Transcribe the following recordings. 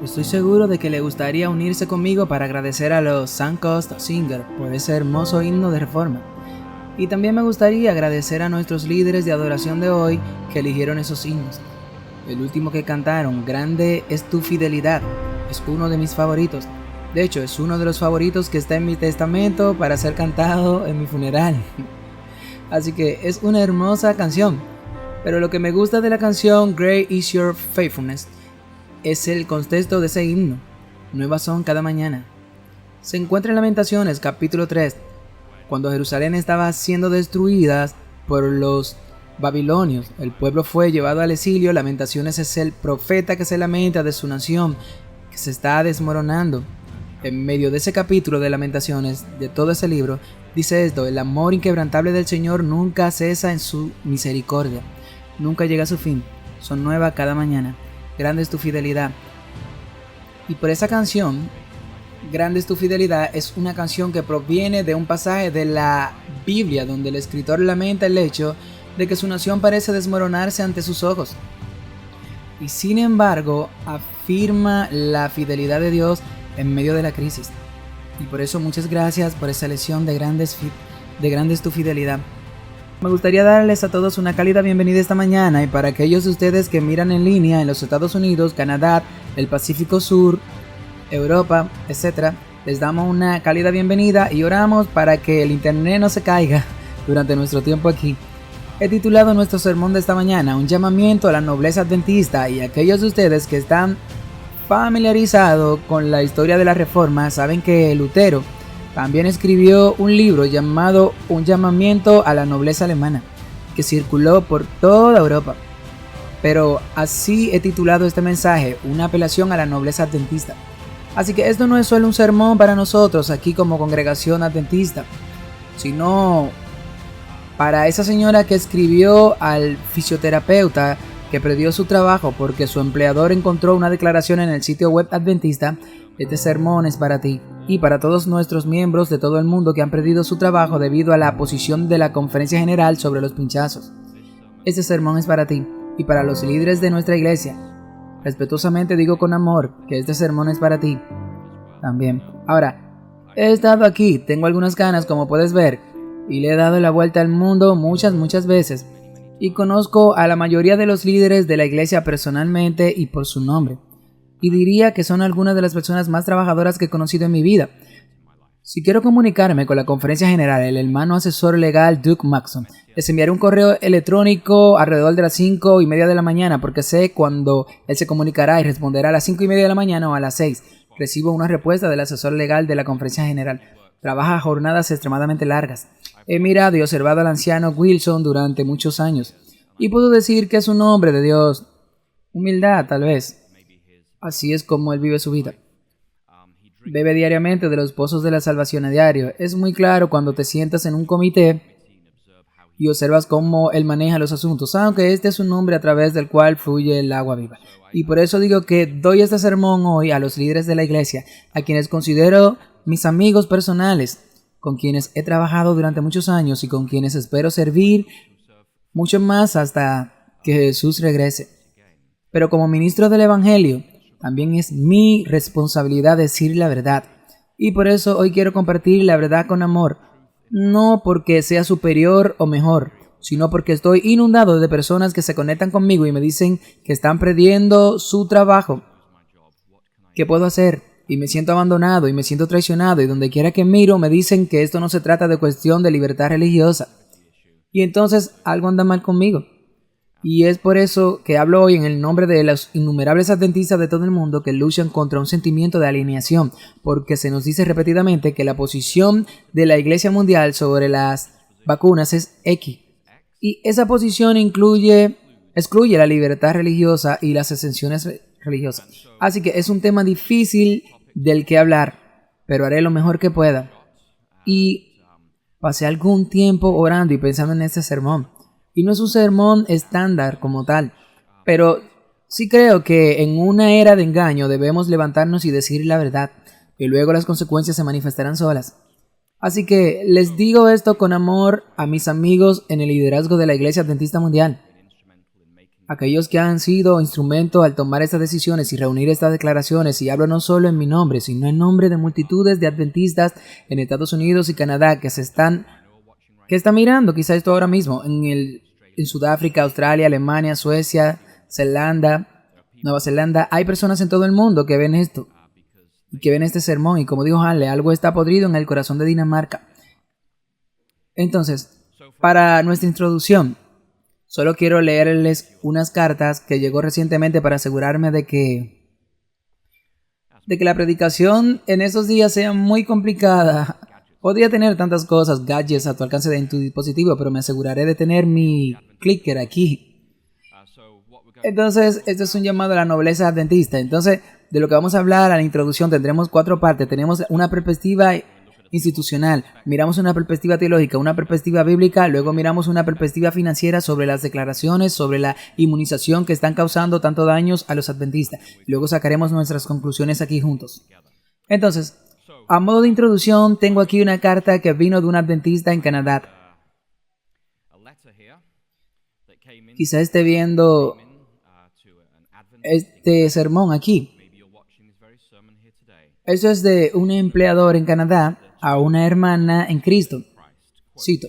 Estoy seguro de que le gustaría unirse conmigo para agradecer a los Suncoast Singers por ese hermoso himno de reforma. Y también me gustaría agradecer a nuestros líderes de adoración de hoy que eligieron esos himnos. El último que cantaron, Grande es tu fidelidad, es uno de mis favoritos. De hecho, es uno de los favoritos que está en mi testamento para ser cantado en mi funeral. Así que es una hermosa canción. Pero lo que me gusta de la canción Great is Your Faithfulness es el contexto de ese himno. Nuevas son cada mañana. Se encuentra en Lamentaciones capítulo 3, cuando Jerusalén estaba siendo destruida por los babilonios. El pueblo fue llevado al exilio. Lamentaciones es el profeta que se lamenta de su nación que se está desmoronando. En medio de ese capítulo de Lamentaciones, de todo ese libro, dice esto: el amor inquebrantable del Señor nunca cesa en su misericordia, nunca llega a su fin, son nuevas cada mañana, grande es tu fidelidad. Y por esa canción, Grande es tu fidelidad, es una canción que proviene de un pasaje de la Biblia donde el escritor lamenta el hecho de que su nación parece desmoronarse ante sus ojos. Y sin embargo, afirma la fidelidad de Dios en medio de la crisis. Y por eso muchas gracias por esa lección de grande es tu fidelidad. Me gustaría darles a todos una cálida bienvenida esta mañana, y para aquellos de ustedes que miran en línea en los Estados Unidos, Canadá, el Pacífico Sur, Europa, etc., les damos una cálida bienvenida y oramos para que el internet no se caiga durante nuestro tiempo aquí. He titulado nuestro sermón de esta mañana un llamamiento a la nobleza adventista, y aquellos de ustedes que están familiarizados con la historia de la Reforma saben que Lutero también escribió un libro llamado Un llamamiento a la nobleza alemana, que circuló por toda Europa. Pero así he titulado este mensaje, una apelación a la nobleza adventista. Así que esto no es solo un sermón para nosotros aquí como congregación adventista, sino para esa señora que escribió al fisioterapeuta que perdió su trabajo porque su empleador encontró una declaración en el sitio web adventista. Este sermón es para ti y para todos nuestros miembros de todo el mundo que han perdido su trabajo debido a la posición de la Conferencia General sobre los pinchazos. Este sermón es para ti y para los líderes de nuestra iglesia. Respetuosamente digo con amor que este sermón es para ti también. Ahora, he estado aquí, tengo algunas ganas como puedes ver, y le he dado la vuelta al mundo muchas veces, y conozco a la mayoría de los líderes de la iglesia personalmente y por su nombre, y diría que son algunas de las personas más trabajadoras que he conocido en mi vida. Si quiero comunicarme con la conferencia general, el hermano asesor legal Doug Maxson, les enviaré un correo electrónico alrededor de las 5:30 de la mañana, porque sé cuando él se comunicará y responderá a las 5:30 de la mañana o a las 6. Recibo una respuesta del asesor legal de la conferencia general. Trabaja jornadas extremadamente largas. He mirado y observado al anciano Wilson durante muchos años, y puedo decir que es un hombre de Dios. Humildad, tal vez. Así es como él vive su vida. Bebe diariamente de los pozos de la salvación a diario. Es muy claro cuando te sientas en un comité y observas cómo él maneja los asuntos, aunque este es un hombre a través del cual fluye el agua viva. Y por eso digo que doy este sermón hoy a los líderes de la iglesia, a quienes considero mis amigos personales, con quienes he trabajado durante muchos años y con quienes espero servir mucho más hasta que Jesús regrese. Pero como ministro del Evangelio, también es mi responsabilidad decir la verdad. Y por eso hoy quiero compartir la verdad con amor, no porque sea superior o mejor, sino porque estoy inundado de personas que se conectan conmigo y me dicen que están perdiendo su trabajo. ¿Qué puedo hacer? Y me siento abandonado y me siento traicionado, y donde quiera que miro me dicen que esto no se trata de cuestión de libertad religiosa. Y entonces algo anda mal conmigo. Y es por eso que hablo hoy en el nombre de los innumerables adventistas de todo el mundo que luchan contra un sentimiento de alineación, porque se nos dice repetidamente que la posición de la Iglesia Mundial sobre las vacunas es X. Y esa posición excluye la libertad religiosa y las exenciones religiosas. Así que es un tema difícil del que hablar, pero haré lo mejor que pueda. Y pasé algún tiempo orando y pensando en este sermón. Y no es un sermón estándar como tal, pero sí creo que en una era de engaño debemos levantarnos y decir la verdad, y luego las consecuencias se manifestarán solas. Así que les digo esto con amor a mis amigos en el liderazgo de la Iglesia Adventista Mundial. aquellos que han sido instrumento al tomar estas decisiones y reunir estas declaraciones, y hablo no solo en mi nombre, sino en nombre de multitudes de adventistas en Estados Unidos y Canadá que están mirando quizá esto ahora mismo en Sudáfrica, Australia, Alemania, Suecia, Nueva Zelanda. Hay personas en todo el mundo que ven esto y que ven este sermón, y como dijo Hanley, algo está podrido en el corazón de Dinamarca. Entonces, para nuestra introducción, solo quiero leerles unas cartas que llegó recientemente para asegurarme de que la predicación en esos días sea muy complicada. Podría tener tantas cosas, gadgets a tu alcance en tu dispositivo, pero me aseguraré de tener mi clicker aquí. Entonces, esto es un llamado a la nobleza adventista. Entonces, de lo que vamos a hablar a la introducción tendremos 4 partes. Tenemos una perspectiva institucional, miramos una perspectiva teológica, una perspectiva bíblica, luego miramos una perspectiva financiera sobre las declaraciones, sobre la inmunización que están causando tanto daños a los adventistas. Luego sacaremos nuestras conclusiones aquí juntos. Entonces, a modo de introducción, tengo aquí una carta que vino de un adventista en Canadá. Quizá esté viendo este sermón aquí. Eso es de un empleador en Canadá a una hermana en Cristo. Cito.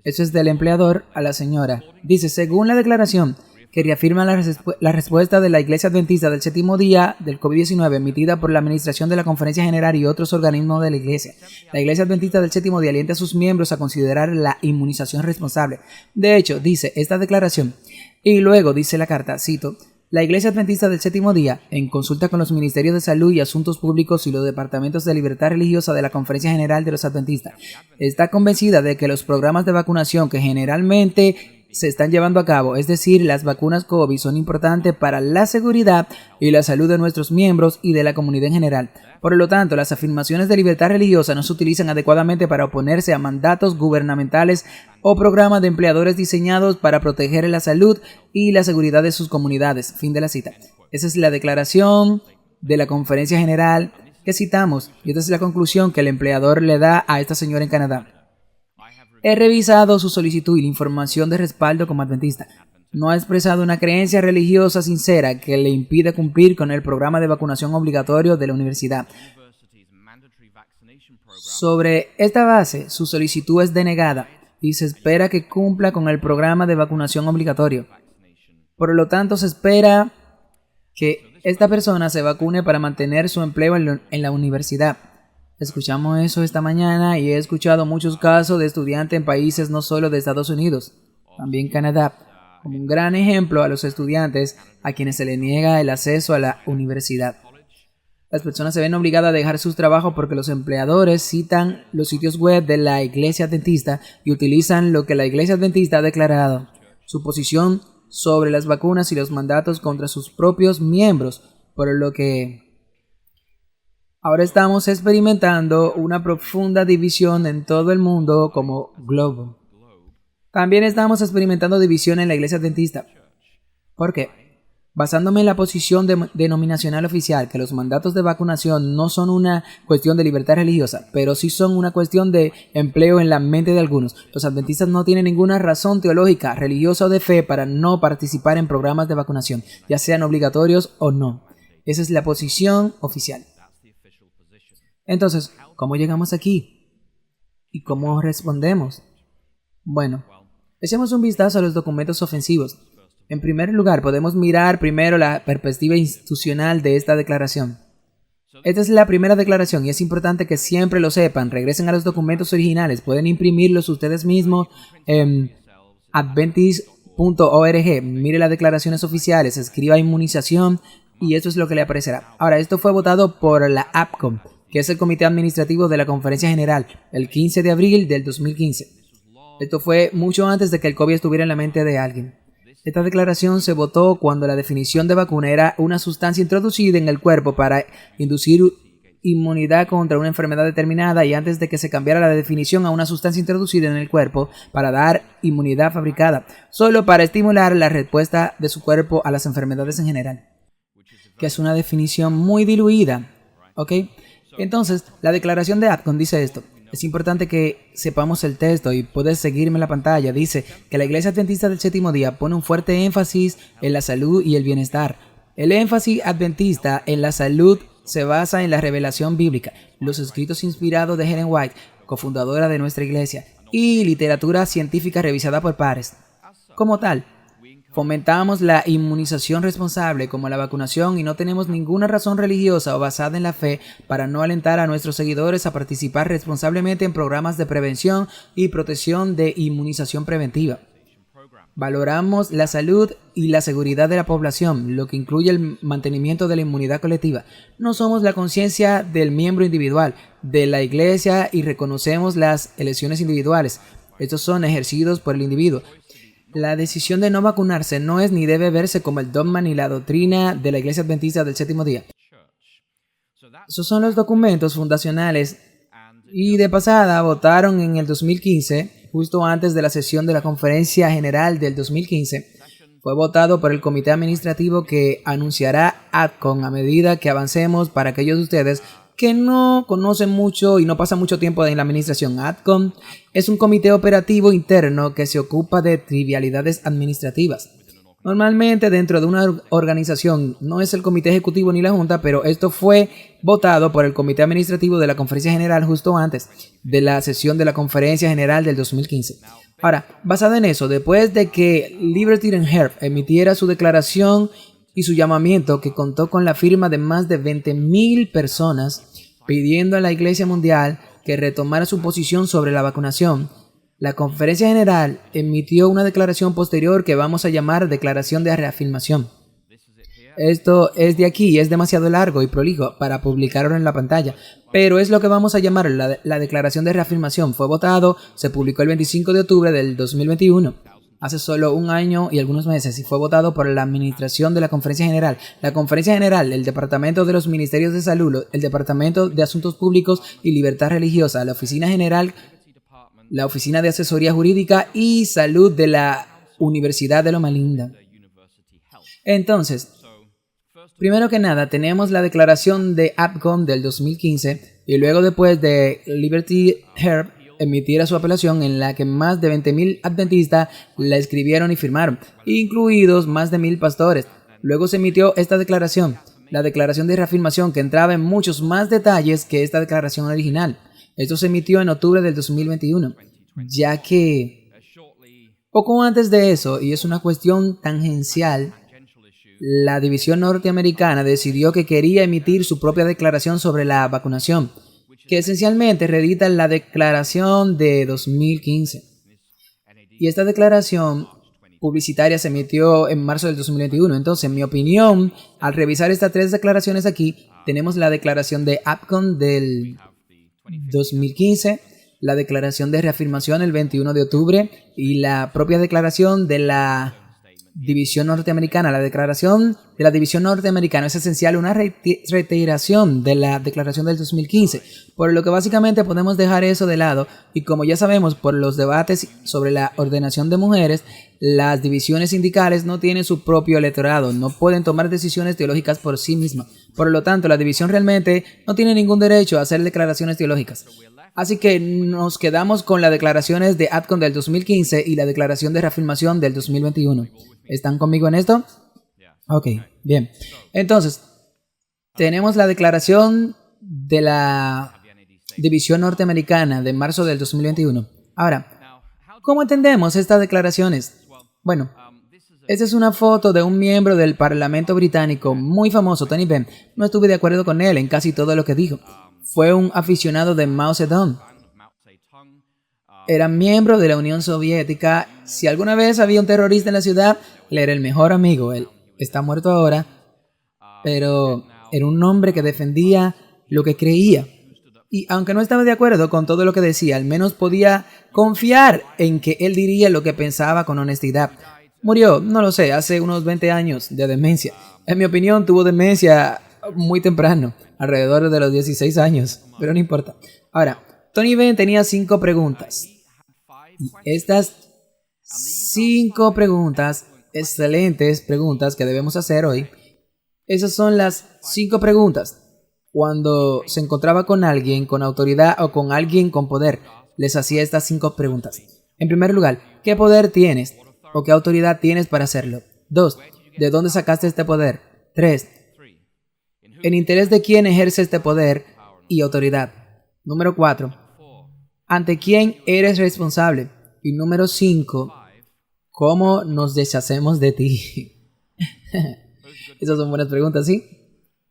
Eso es del empleador a la señora. Dice, según la declaración que reafirma la respuesta de la Iglesia Adventista del Séptimo Día del COVID-19 emitida por la Administración de la Conferencia General y otros organismos de la Iglesia, la Iglesia Adventista del Séptimo Día alienta a sus miembros a considerar la inmunización responsable. De hecho, dice esta declaración, y luego dice la carta, cito, la Iglesia Adventista del Séptimo Día, en consulta con los Ministerios de Salud y Asuntos Públicos y los Departamentos de Libertad Religiosa de la Conferencia General de los Adventistas, está convencida de que los programas de vacunación que generalmente se están llevando a cabo, es decir, las vacunas COVID, son importantes para la seguridad y la salud de nuestros miembros y de la comunidad en general. Por lo tanto, las afirmaciones de libertad religiosa no se utilizan adecuadamente para oponerse a mandatos gubernamentales o programas de empleadores diseñados para proteger la salud y la seguridad de sus comunidades. Fin de la cita. Esa es la declaración de la Conferencia General que citamos, y esta es la conclusión que el empleador le da a esta señora en Canadá. He revisado su solicitud y la información de respaldo como adventista. No ha expresado una creencia religiosa sincera que le impide cumplir con el programa de vacunación obligatorio de la universidad. Sobre esta base, su solicitud es denegada y se espera que cumpla con el programa de vacunación obligatorio. Por lo tanto, se espera que esta persona se vacune para mantener su empleo en la universidad. Escuchamos eso esta mañana y he escuchado muchos casos de estudiantes en países no solo de Estados Unidos, también Canadá, como un gran ejemplo a los estudiantes a quienes se les niega el acceso a la universidad. Las personas se ven obligadas a dejar sus trabajos porque los empleadores citan los sitios web de la Iglesia Adventista y utilizan lo que la Iglesia Adventista ha declarado, su posición sobre las vacunas y los mandatos contra sus propios miembros, por lo que ahora estamos experimentando una profunda división en todo el mundo como globo. También estamos experimentando división en la Iglesia Adventista. ¿Por qué? Basándome en la posición denominacional oficial, que los mandatos de vacunación no son una cuestión de libertad religiosa, pero sí son una cuestión de empleo en la mente de algunos. Los adventistas no tienen ninguna razón teológica, religiosa o de fe para no participar en programas de vacunación, ya sean obligatorios o no. Esa es la posición oficial. Entonces, ¿cómo llegamos aquí? ¿Y cómo respondemos? Bueno, echemos un vistazo a los documentos ofensivos. En primer lugar, podemos mirar primero la perspectiva institucional de esta declaración. Esta es la primera declaración y es importante que siempre lo sepan. Regresen a los documentos originales. Pueden imprimirlos ustedes mismos en adventist.org. Mire las declaraciones oficiales, escriba inmunización y eso es lo que le aparecerá. Ahora, esto fue votado por la APCOM, que es el Comité Administrativo de la Conferencia General, el 15 de abril del 2015. Esto fue mucho antes de que el COVID estuviera en la mente de alguien. Esta declaración se votó cuando la definición de vacuna era una sustancia introducida en el cuerpo para inducir inmunidad contra una enfermedad determinada y antes de que se cambiara la definición a una sustancia introducida en el cuerpo para dar inmunidad fabricada, solo para estimular la respuesta de su cuerpo a las enfermedades en general, que es una definición muy diluida, ¿ok? Entonces, la declaración de APCOM dice esto. Es importante que sepamos el texto y puedes seguirme en la pantalla. Dice que la Iglesia Adventista del Séptimo Día pone un fuerte énfasis en la salud y el bienestar. El énfasis adventista en la salud se basa en la revelación bíblica, los escritos inspirados de Ellen White, cofundadora de nuestra iglesia, y literatura científica revisada por pares. Como tal, fomentamos la inmunización responsable como la vacunación y no tenemos ninguna razón religiosa o basada en la fe para no alentar a nuestros seguidores a participar responsablemente en programas de prevención y protección de inmunización preventiva. Valoramos la salud y la seguridad de la población, lo que incluye el mantenimiento de la inmunidad colectiva. No somos la conciencia del miembro individual de la iglesia y reconocemos las elecciones individuales. Estos son ejercidos por el individuo. La decisión de no vacunarse no es ni debe verse como el dogma ni la doctrina de la Iglesia Adventista del Séptimo Día. Esos son los documentos fundacionales y de pasada votaron en el 2015, justo antes de la sesión de la Conferencia General del 2015. Fue votado por el Comité Administrativo que anunciará ADCON a medida que avancemos para aquellos de ustedes que no conocen mucho y no pasan mucho tiempo en la administración. ADCON es un comité operativo interno que se ocupa de trivialidades administrativas. Normalmente dentro de una organización no es el comité ejecutivo ni la junta, pero esto fue votado por el comité administrativo de la Conferencia General justo antes de la sesión de la Conferencia General del 2015. Ahora, basado en eso, después de que Liberty and Herb emitiera su declaración y su llamamiento, que contó con la firma de más de 20,000 personas pidiendo a la Iglesia Mundial que retomara su posición sobre la vacunación, la Conferencia General emitió una declaración posterior que vamos a llamar Declaración de Reafirmación. Esto es de aquí, es demasiado largo y prolijo para publicarlo en la pantalla, pero es lo que vamos a llamar la Declaración de Reafirmación. Fue votado, se publicó el 25 de octubre del 2021. Hace solo un año y algunos meses, y fue votado por la administración de la Conferencia General. La Conferencia General, el Departamento de los Ministerios de Salud, el Departamento de Asuntos Públicos y Libertad Religiosa, la Oficina General, la Oficina de Asesoría Jurídica y Salud de la Universidad de Loma Linda. Entonces, primero que nada, tenemos la declaración de ADCON del 2015 y luego después de Liberty Herb emitiera su apelación en la que más de 20,000 adventistas la escribieron y firmaron, incluidos más de 1,000 pastores. Luego se emitió esta declaración, la declaración de reafirmación, que entraba en muchos más detalles que esta declaración original. Esto se emitió en octubre del 2021, ya que poco antes de eso, y es una cuestión tangencial, la división norteamericana decidió que quería emitir su propia declaración sobre la vacunación, que esencialmente reedita la declaración de 2015. Y esta declaración publicitaria se emitió en marzo del 2021. Entonces, en mi opinión, al revisar estas tres declaraciones aquí, tenemos la declaración de ADCON del 2015, la declaración de reafirmación el 21 de octubre y la propia declaración de la División Norteamericana. La declaración de la División Norteamericana es esencial, una reiteración de la declaración del 2015, por lo que básicamente podemos dejar eso de lado. Y como ya sabemos por los debates sobre la ordenación de mujeres, las divisiones sindicales no tienen su propio electorado, no pueden tomar decisiones teológicas por sí mismas. Por lo tanto, la división realmente no tiene ningún derecho a hacer declaraciones teológicas. Así que nos quedamos con las declaraciones de ADCON del 2015 y la declaración de reafirmación del 2021. ¿Están conmigo en esto? Ok, bien. Entonces, tenemos la declaración de la División Norteamericana de marzo del 2021. Ahora, ¿cómo entendemos estas declaraciones? Bueno, esta es una foto de un miembro del Parlamento británico muy famoso, Tony Benn. No estuve de acuerdo con él en casi todo lo que dijo. Fue un aficionado de Mao Zedong. Era miembro de la Unión Soviética. Si alguna vez había un terrorista en la ciudad, él era el mejor amigo. Él está muerto ahora, pero era un hombre que defendía lo que creía. Y aunque no estaba de acuerdo con todo lo que decía, al menos podía confiar en que él diría lo que pensaba con honestidad. Murió, no lo sé, hace unos 20 años de demencia. En mi opinión, tuvo demencia muy temprano, alrededor de los 16 años, pero no importa. Ahora, Tony Benn tenía 5 preguntas. Y estas 5 preguntas, excelentes preguntas que debemos hacer hoy, esas son las 5 preguntas. cuando se encontraba con alguien con autoridad o con alguien con poder, les hacía estas 5 preguntas. En primer lugar, ¿qué poder tienes o qué autoridad tienes para hacerlo? 2. ¿De dónde sacaste este poder? 3. ¿En interés de quién ejerce este poder y autoridad? Número 4. ¿Ante quién eres responsable? Y número 5. ¿Cómo nos deshacemos de ti? Esas son buenas preguntas, ¿sí?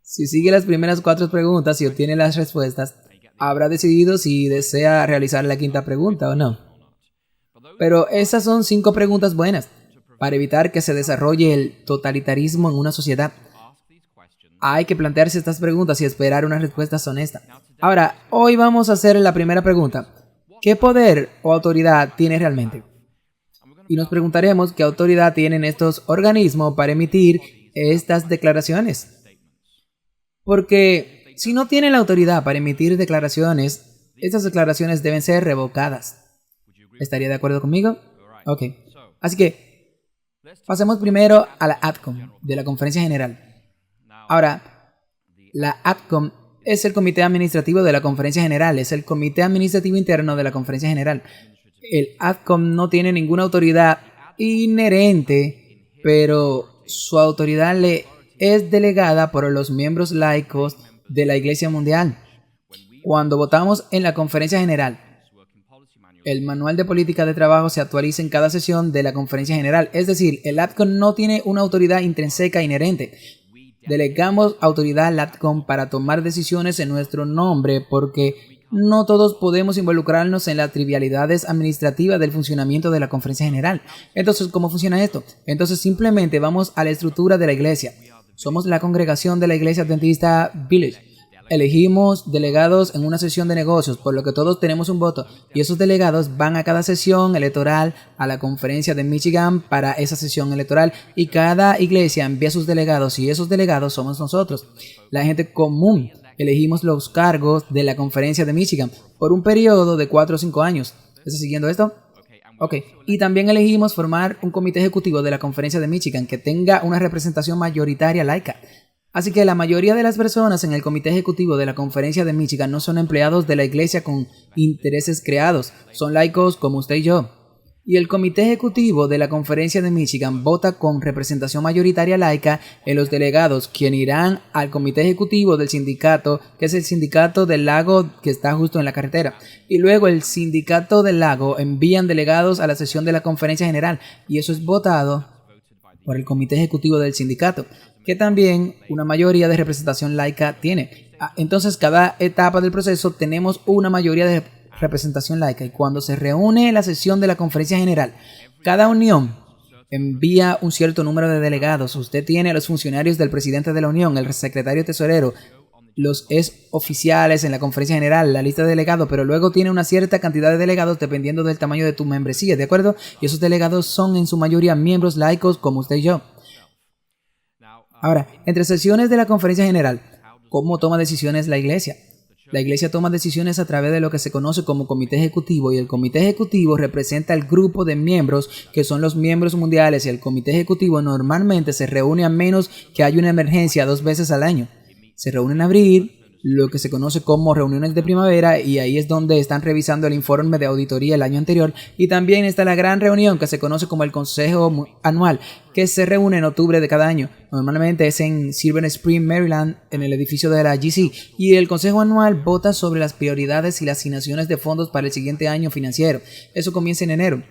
Si sigue las primeras 4 preguntas y obtiene las respuestas, habrá decidido si desea realizar la 5ª pregunta o no. Pero esas son 5 preguntas buenas para evitar que se desarrolle el totalitarismo en una sociedad. Hay que plantearse estas preguntas y esperar una respuesta honesta. Ahora, hoy vamos a hacer la primera pregunta. ¿Qué poder o autoridad tiene realmente? Y nos preguntaremos qué autoridad tienen estos organismos para emitir estas declaraciones. Porque si no tienen la autoridad para emitir declaraciones, estas declaraciones deben ser revocadas. ¿Estaría de acuerdo conmigo? Ok. Así que, pasemos primero a la AdCom, de la Conferencia General. Ahora, la AdCom es el comité administrativo de la Conferencia General, es el comité administrativo interno de la Conferencia General. El AdCom no tiene ninguna autoridad inherente, pero su autoridad le es delegada por los miembros laicos de la Iglesia Mundial. Cuando votamos en la Conferencia General, el manual de política de trabajo se actualiza en cada sesión de la Conferencia General, es decir, el AdCom no tiene una autoridad intrínseca inherente. Delegamos autoridad al AdCom para tomar decisiones en nuestro nombre porque no todos podemos involucrarnos en las trivialidades administrativas del funcionamiento de la Conferencia General. Entonces, ¿cómo funciona esto? Entonces, simplemente vamos a la estructura de la iglesia. Somos la congregación de la Iglesia Adventista Village. Elegimos delegados en una sesión de negocios, por lo que todos tenemos un voto, y esos delegados van a cada sesión electoral a la conferencia de Michigan para esa sesión electoral, y cada iglesia envía sus delegados, y esos delegados somos nosotros, la gente común. Elegimos los cargos de la conferencia de Michigan por un periodo de 4 o 5 años. ¿Estás siguiendo esto? Ok. Y también elegimos formar un comité ejecutivo de la conferencia de Michigan que tenga una representación mayoritaria laica. Así que la mayoría de las personas en el comité ejecutivo de la conferencia de Michigan no son empleados de la iglesia con intereses creados, son laicos como usted y yo. Y el comité ejecutivo de la conferencia de Michigan vota con representación mayoritaria laica en los delegados, quienes irán al comité ejecutivo del sindicato, que es el sindicato del lago que está justo en la carretera. Y luego el sindicato del lago envían delegados a la sesión de la conferencia general, y eso es votado por el comité ejecutivo del sindicato, que también una mayoría de representación laica tiene. Entonces, cada etapa del proceso tenemos una mayoría de representación laica, y cuando se reúne la sesión de la conferencia general, cada unión envía un cierto número de delegados. Usted tiene a los funcionarios del presidente de la unión, el secretario tesorero, los ex oficiales en la conferencia general, la lista de delegados, pero luego tiene una cierta cantidad de delegados dependiendo del tamaño de tu membresía, ¿de acuerdo? Y esos delegados son en su mayoría miembros laicos como usted y yo. Ahora, entre sesiones de la conferencia general, ¿cómo toma decisiones la iglesia? La iglesia toma decisiones a través de lo que se conoce como comité ejecutivo, y el comité ejecutivo representa el grupo de miembros que son los miembros mundiales, y el comité ejecutivo normalmente se reúne a menos que haya una emergencia 2 veces al año. Se reúne en abril, lo que se conoce como reuniones de primavera, y ahí es donde están revisando el informe de auditoría el año anterior, y también está la gran reunión que se conoce como el Consejo Anual, que se reúne en octubre de cada año. Normalmente es en Silver Spring, Maryland, en el edificio de la GC, y el Consejo Anual vota sobre las prioridades y las asignaciones de fondos para el siguiente año financiero. Eso comienza en enero.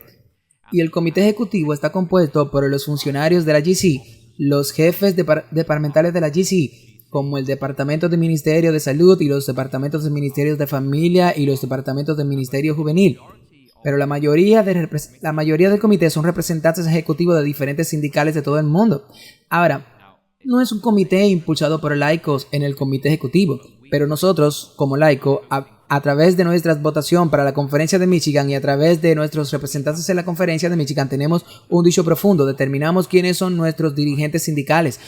Y el comité ejecutivo está compuesto por los funcionarios de la GC, los jefes departamentales de la GC, como el Departamento de Ministerio de Salud y los departamentos de Ministerios de Familia y los departamentos de Ministerio Juvenil. Pero la mayoría del comité son representantes ejecutivos de diferentes sindicales de todo el mundo. Ahora, no es un comité impulsado por laicos en el comité ejecutivo, pero nosotros, como laicos, a través de nuestra votación para la conferencia de Michigan y a través de nuestros representantes en la conferencia de Michigan, tenemos un dicho profundo, determinamos quiénes son nuestros dirigentes sindicales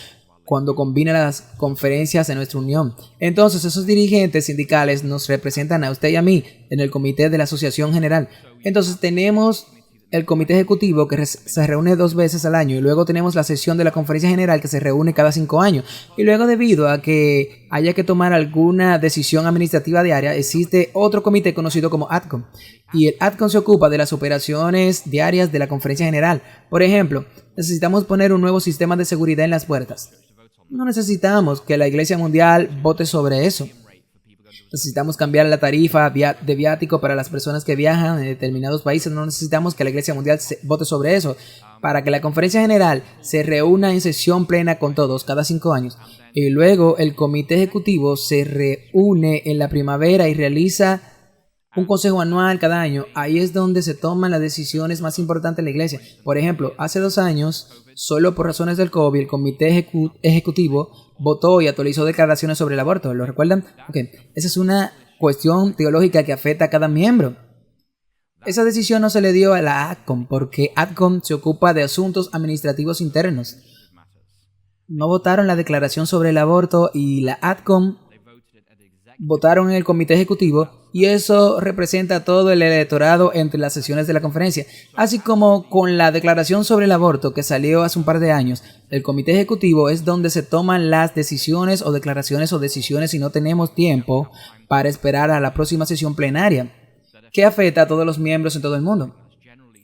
cuando combina las conferencias en nuestra unión. Entonces, esos dirigentes sindicales nos representan a usted y a mí en el comité de la Asociación General. Entonces, tenemos el comité ejecutivo que se reúne 2 veces al año y luego tenemos la sesión de la conferencia general que se reúne cada 5 años y luego debido a que haya que tomar alguna decisión administrativa diaria existe otro comité conocido como ADCOM y el ADCOM se ocupa de las operaciones diarias de la conferencia general. Por ejemplo, necesitamos poner un nuevo sistema de seguridad en las puertas. No necesitamos que la Iglesia Mundial vote sobre eso. Necesitamos cambiar la tarifa de viático para las personas que viajan en determinados países. No necesitamos que la Iglesia Mundial vote sobre eso. Para que la conferencia general se reúna en sesión plena con todos cada 5 años. Y luego el comité ejecutivo se reúne en la primavera y realiza un consejo anual cada año. Ahí es donde se toman las decisiones más importantes en la iglesia. Por ejemplo, hace 2 años, solo por razones del COVID, el comité ejecutivo votó y actualizó declaraciones sobre el aborto. ¿Lo recuerdan? Ok, esa es una cuestión teológica que afecta a cada miembro. Esa decisión no se le dio a la ADCOM porque ADCOM se ocupa de asuntos administrativos internos. No votaron la declaración sobre el aborto y la ADCOM votaron en el comité ejecutivo y eso representa todo el electorado entre las sesiones de la conferencia. Así como con la declaración sobre el aborto que salió hace un par de años, el comité ejecutivo es donde se toman las decisiones o declaraciones o decisiones si no tenemos tiempo para esperar a la próxima sesión plenaria, que afecta a todos los miembros en todo el mundo.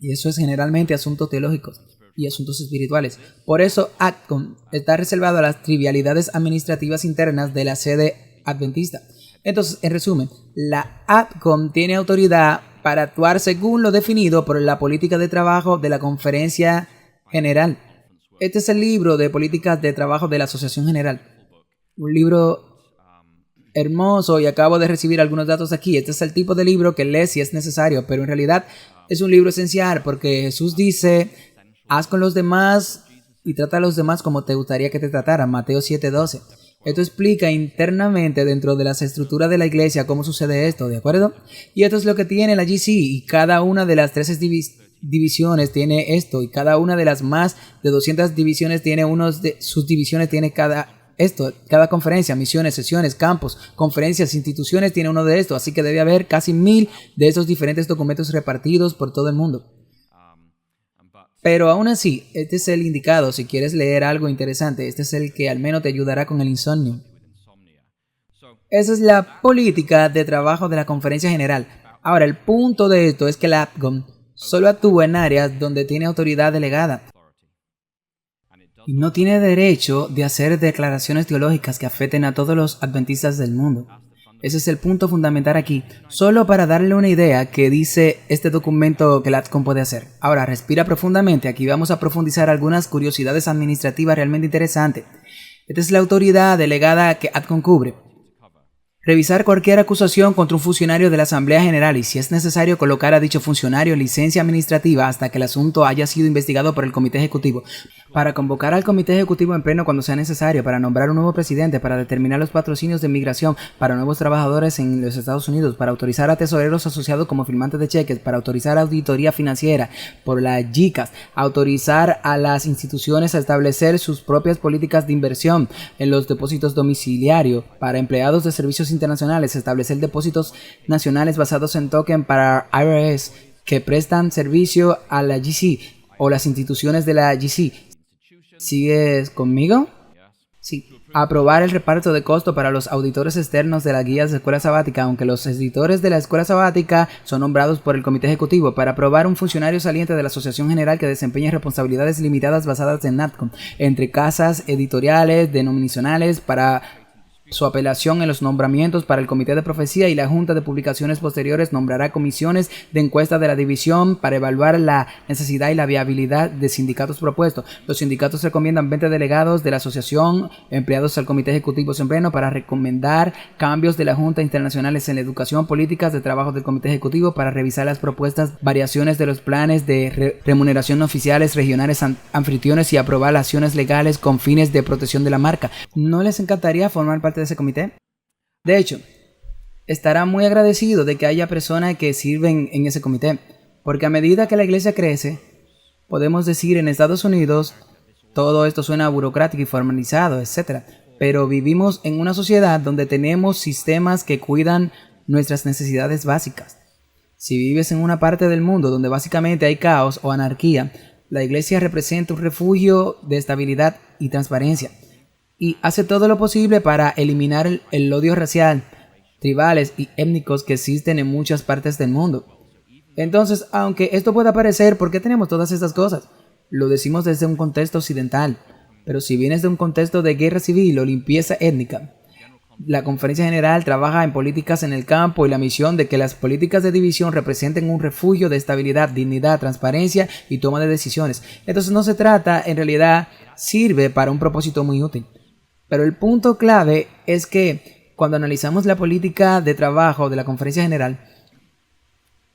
Y eso es generalmente asuntos teológicos y asuntos espirituales. Por eso ADCOM está reservado a las trivialidades administrativas internas de la sede adventista. Entonces, en resumen, la ADCOM tiene autoridad para actuar según lo definido por la política de trabajo de la Conferencia General. Este es el libro de políticas de trabajo de la Asociación General. Un libro hermoso y acabo de recibir algunos datos aquí. Este es el tipo de libro que lees si es necesario, pero en realidad es un libro esencial porque Jesús dice, haz con los demás y trata a los demás como te gustaría que te trataran. Mateo 7:12. Esto explica internamente dentro de las estructuras de la iglesia cómo sucede esto, ¿de acuerdo? Y esto es lo que tiene la GC y cada una de las 13 divisiones tiene esto y cada una de las más de 200 divisiones tiene sus divisiones tiene cada conferencia, misiones, sesiones, campos, conferencias, instituciones tiene uno de estos, así que debe haber casi 1000 de estos diferentes documentos repartidos por todo el mundo. Pero aún así, este es el indicado si quieres leer algo interesante. Este es el que al menos te ayudará con el insomnio. Esa es la política de trabajo de la conferencia general. Ahora, el punto de esto es que la ADCOM solo actúa en áreas donde tiene autoridad delegada. Y no tiene derecho de hacer declaraciones teológicas que afecten a todos los adventistas del mundo. Ese es el punto fundamental aquí, solo para darle una idea que dice este documento que la ADCOM puede hacer. Ahora, respira profundamente, aquí vamos a profundizar algunas curiosidades administrativas realmente interesantes. Esta es la autoridad delegada que ADCOM cubre. Revisar cualquier acusación contra un funcionario de la Asamblea General y, si es necesario, colocar a dicho funcionario en licencia administrativa hasta que el asunto haya sido investigado por el Comité Ejecutivo. Para convocar al Comité Ejecutivo en pleno cuando sea necesario, para nombrar un nuevo presidente, para determinar los patrocinios de migración para nuevos trabajadores en los Estados Unidos, para autorizar a tesoreros asociados como firmantes de cheques, para autorizar auditoría financiera por la GICAS, autorizar a las instituciones a establecer sus propias políticas de inversión en los depósitos domiciliarios, para empleados de servicios internacionales, establecer depósitos nacionales basados en token para IRS que prestan servicio a la GC o las instituciones de la GC. ¿Sigues conmigo? Sí. Aprobar el reparto de costo para los auditores externos de las guías de escuela sabática, aunque los editores de la escuela sabática son nombrados por el comité ejecutivo. Para aprobar un funcionario saliente de la Asociación General que desempeñe responsabilidades limitadas basadas en ADCOM, entre casas editoriales, denominacionales, para su apelación en los nombramientos para el Comité de Profecía y la Junta de Publicaciones posteriores nombrará comisiones de encuesta de la división para evaluar la necesidad y la viabilidad de sindicatos propuestos. Los sindicatos recomiendan 20 delegados de la asociación empleados al Comité Ejecutivo en pleno para recomendar cambios de la Junta internacionales en la educación, políticas de trabajo del Comité Ejecutivo para revisar las propuestas, variaciones de los planes de remuneración oficiales regionales anfitriones y aprobar acciones legales con fines de protección de la marca. ¿No les encantaría formar parte de ese comité? De hecho, estará muy agradecido de que haya personas que sirven en ese comité, porque a medida que la iglesia crece, podemos decir en Estados Unidos, todo esto suena burocrático y formalizado, etc. Pero vivimos en una sociedad donde tenemos sistemas que cuidan nuestras necesidades básicas. Si vives en una parte del mundo donde básicamente hay caos o anarquía, la iglesia representa un refugio de estabilidad y transparencia, y hace todo lo posible para eliminar el odio racial, tribales y étnicos que existen en muchas partes del mundo. Entonces, aunque esto pueda parecer, ¿por qué tenemos todas estas cosas? Lo decimos desde un contexto occidental, pero si vienes de un contexto de guerra civil o limpieza étnica, la Conferencia General trabaja en políticas en el campo y la misión de que las políticas de división representen un refugio de estabilidad, dignidad, transparencia y toma de decisiones. Entonces no se trata, en realidad sirve para un propósito muy útil. Pero el punto clave es que cuando analizamos la política de trabajo de la Conferencia General,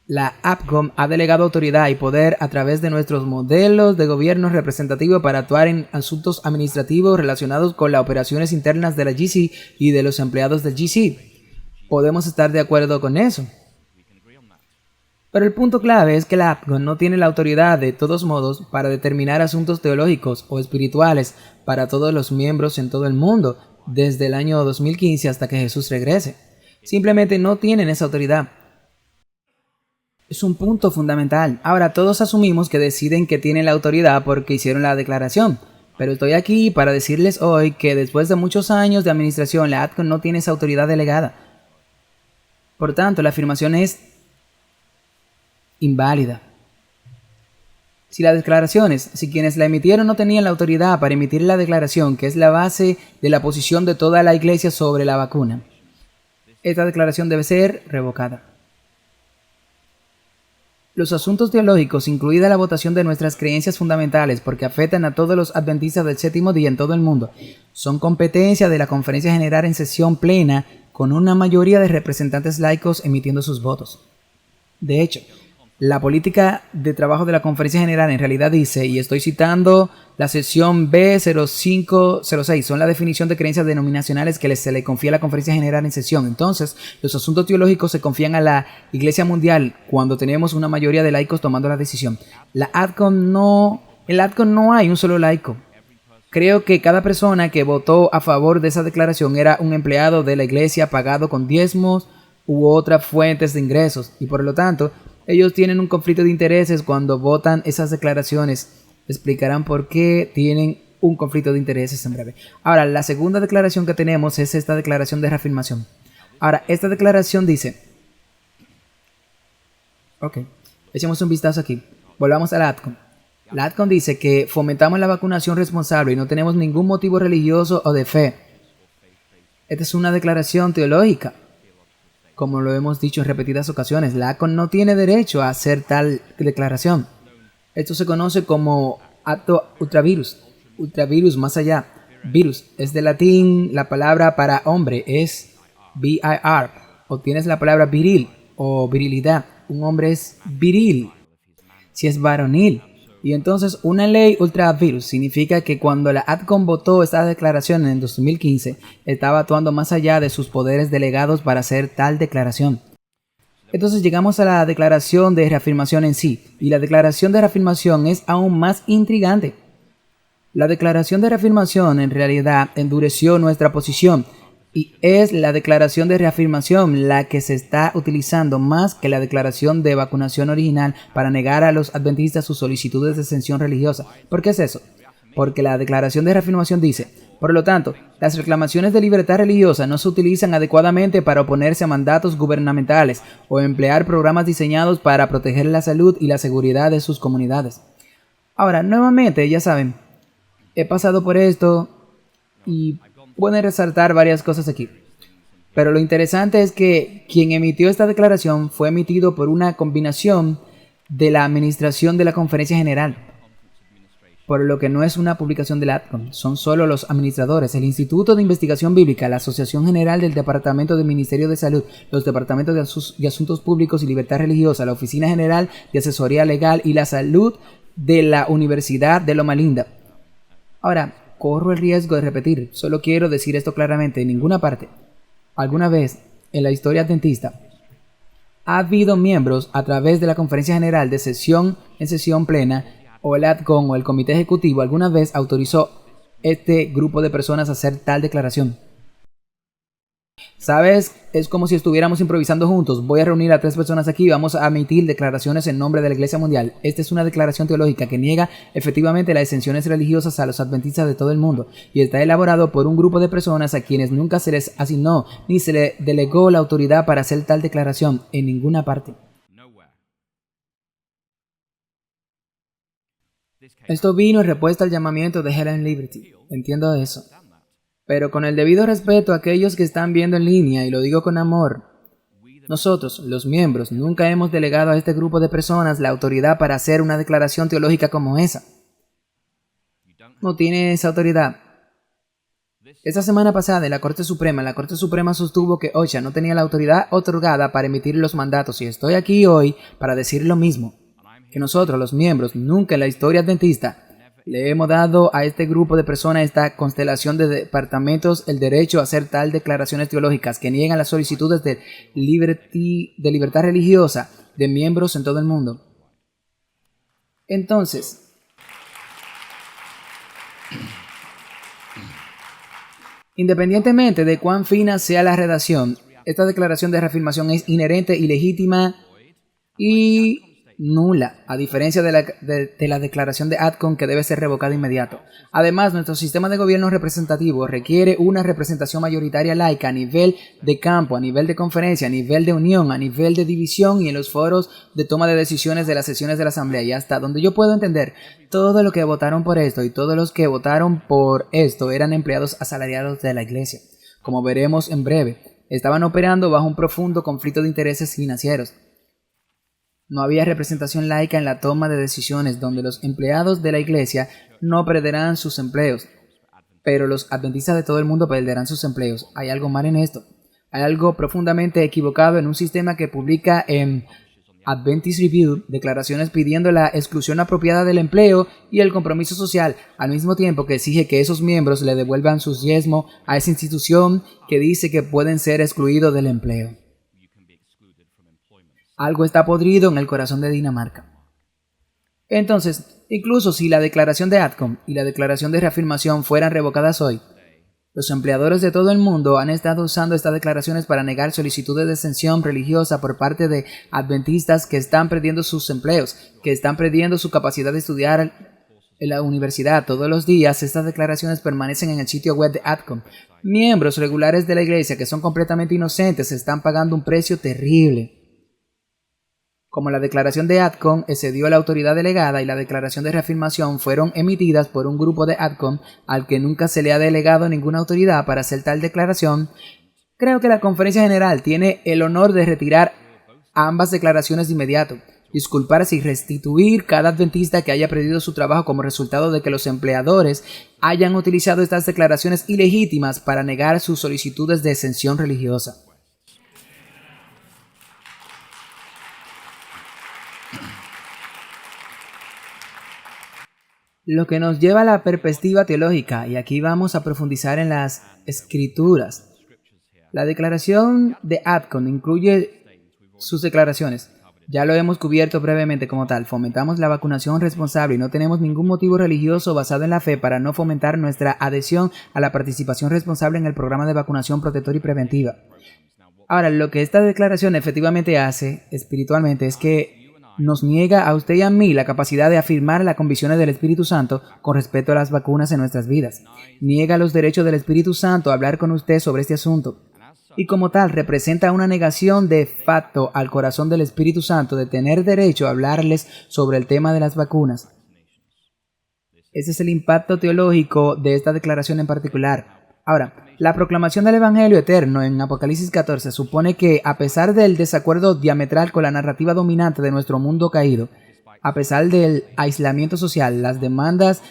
la APCOM ha delegado autoridad y poder a través de nuestros modelos de gobierno representativo para actuar en asuntos administrativos relacionados con las operaciones internas de la GC y de los empleados del GC. Podemos estar de acuerdo con eso. Pero el punto clave es que la APCOM no tiene la autoridad de todos modos para determinar asuntos teológicos o espirituales para todos los miembros en todo el mundo, desde el año 2015 hasta que Jesús regrese. Simplemente no tienen esa autoridad. Es un punto fundamental. Ahora todos asumimos que deciden que tienen la autoridad porque hicieron la declaración. Pero estoy aquí para decirles hoy que después de muchos años de administración, la APCOM no tiene esa autoridad delegada. Por tanto, la afirmación es inválida. Si quienes la emitieron no tenían la autoridad para emitir la declaración, que es la base de la posición de toda la iglesia sobre la vacuna, esta declaración debe ser revocada. Los asuntos teológicos, incluida la votación de nuestras creencias fundamentales, porque afectan a todos los adventistas del séptimo día en todo el mundo, son competencia de la Conferencia General en sesión plena, con una mayoría de representantes laicos emitiendo sus votos. De hecho, la política de trabajo de la Conferencia General en realidad dice, y estoy citando la sesión B0506, son la definición de creencias denominacionales que se le confía a la Conferencia General en sesión. Entonces, los asuntos teológicos se confían a la Iglesia Mundial cuando tenemos una mayoría de laicos tomando la decisión. En la APCOM no hay un solo laico. Creo que cada persona que votó a favor de esa declaración era un empleado de la iglesia pagado con diezmos u otras fuentes de ingresos, y por lo tanto, ellos tienen un conflicto de intereses cuando votan esas declaraciones. Explicarán por qué tienen un conflicto de intereses en breve. Ahora, la segunda declaración que tenemos es esta declaración de reafirmación. Ahora, esta declaración dice... Ok, echemos un vistazo aquí. Volvamos a la APCOM. La APCOM dice que fomentamos la vacunación responsable y no tenemos ningún motivo religioso o de fe. Esta es una declaración teológica. Como lo hemos dicho en repetidas ocasiones, la APCOM no tiene derecho a hacer tal declaración. Esto se conoce como acto ultravirus. Ultravirus, más allá. Virus es de latín, la palabra para hombre es vir. Obtienes la palabra viril o virilidad. Un hombre es viril si es varonil. Y entonces una ley ultravirus significa que cuando la APCOM votó esta declaración en el 2015, estaba actuando más allá de sus poderes delegados para hacer tal declaración. Entonces llegamos a la declaración de reafirmación en sí, y la declaración de reafirmación es aún más intrigante. La declaración de reafirmación en realidad endureció nuestra posición, y es la declaración de reafirmación la que se está utilizando más que la declaración de vacunación original para negar a los adventistas sus solicitudes de exención religiosa. ¿Por qué es eso? Porque la declaración de reafirmación dice, por lo tanto, las reclamaciones de libertad religiosa no se utilizan adecuadamente para oponerse a mandatos gubernamentales o emplear programas diseñados para proteger la salud y la seguridad de sus comunidades. Ahora, nuevamente, ya saben, he pasado por esto y pueden resaltar varias cosas aquí. Pero lo interesante es que quien emitió esta declaración fue emitido por una combinación de la administración de la Conferencia General, por lo que no es una publicación de la APCOM, son solo los administradores, el Instituto de Investigación Bíblica, la Asociación General del Departamento del Ministerio de Salud, los Departamentos de Asuntos Públicos y Libertad Religiosa, la Oficina General de Asesoría Legal y la Salud de la Universidad de Loma Linda. Ahora, corro el riesgo de repetir, solo quiero decir esto claramente, en ninguna parte, alguna vez en la historia adventista, ha habido miembros a través de la Conferencia General de sesión en sesión plena, o el APCOM o el Comité Ejecutivo alguna vez autorizó este grupo de personas a hacer tal declaración. ¿Sabes? Es como si estuviéramos improvisando juntos. Voy a reunir a 3 personas aquí y vamos a emitir declaraciones en nombre de la Iglesia Mundial. Esta es una declaración teológica que niega efectivamente las exenciones religiosas a los adventistas de todo el mundo y está elaborado por un grupo de personas a quienes nunca se les asignó ni se les delegó la autoridad para hacer tal declaración en ninguna parte. Esto vino en respuesta al llamamiento de Helen Liberty. Entiendo eso. Pero con el debido respeto a aquellos que están viendo en línea, y lo digo con amor, nosotros, los miembros, nunca hemos delegado a este grupo de personas la autoridad para hacer una declaración teológica como esa. No tiene esa autoridad. Esta semana pasada en la Corte Suprema sostuvo que OSHA no tenía la autoridad otorgada para emitir los mandatos y estoy aquí hoy para decir lo mismo, que nosotros, los miembros, nunca en la historia adventista le hemos dado a este grupo de personas, esta constelación de departamentos, el derecho a hacer tal declaraciones teológicas que niegan las solicitudes de libertad religiosa de miembros en todo el mundo. Entonces, independientemente de cuán fina sea la redacción, esta declaración de reafirmación es inherente, ilegítima y nula, a diferencia de la declaración de Atcon, que debe ser revocada de inmediato. Además, nuestro sistema de gobierno representativo requiere una representación mayoritaria laica a nivel de campo, a nivel de conferencia, a nivel de unión, a nivel de división y en los foros de toma de decisiones de las sesiones de la asamblea. Y hasta donde yo puedo entender, todos los que votaron por esto y todos los que votaron por esto eran empleados asalariados de la iglesia. Como veremos en breve, estaban operando bajo un profundo conflicto de intereses financieros. No había representación laica en la toma de decisiones, donde los empleados de la iglesia no perderán sus empleos, pero los adventistas de todo el mundo perderán sus empleos. Hay algo mal en esto. Hay algo profundamente equivocado en un sistema que publica en Adventist Review declaraciones pidiendo la exclusión apropiada del empleo y el compromiso social, al mismo tiempo que exige que esos miembros le devuelvan su diezmo a esa institución que dice que pueden ser excluidos del empleo. Algo está podrido en el corazón de Dinamarca. Entonces, incluso si la declaración de Atcon y la declaración de reafirmación fueran revocadas hoy, los empleadores de todo el mundo han estado usando estas declaraciones para negar solicitudes de exención religiosa por parte de adventistas que están perdiendo sus empleos, que están perdiendo su capacidad de estudiar en la universidad. Todos los días estas declaraciones permanecen en el sitio web de Atcon. Miembros regulares de la iglesia que son completamente inocentes están pagando un precio terrible. Como la declaración de Atcon excedió la autoridad delegada y la declaración de reafirmación fueron emitidas por un grupo de Atcon al que nunca se le ha delegado ninguna autoridad para hacer tal declaración, creo que la Conferencia General tiene el honor de retirar ambas declaraciones de inmediato, disculparse y restituir cada adventista que haya perdido su trabajo como resultado de que los empleadores hayan utilizado estas declaraciones ilegítimas para negar sus solicitudes de exención religiosa. Lo que nos lleva a la perspectiva teológica, y aquí vamos a profundizar en las escrituras. La declaración de Atcon incluye sus declaraciones. Ya lo hemos cubierto brevemente como tal. Fomentamos la vacunación responsable y no tenemos ningún motivo religioso basado en la fe para no fomentar nuestra adhesión a la participación responsable en el programa de vacunación protectora y preventiva. Ahora, lo que esta declaración efectivamente hace espiritualmente es que nos niega a usted y a mí la capacidad de afirmar las convicciones del Espíritu Santo con respecto a las vacunas en nuestras vidas. Niega los derechos del Espíritu Santo a hablar con usted sobre este asunto. Y como tal, representa una negación de facto al corazón del Espíritu Santo de tener derecho a hablarles sobre el tema de las vacunas. Ese es el impacto teológico de esta declaración en particular. Ahora, la proclamación del Evangelio eterno en Apocalipsis 14 supone que, a pesar del desacuerdo diametral con la narrativa dominante de nuestro mundo caído, a pesar del aislamiento social, las demandas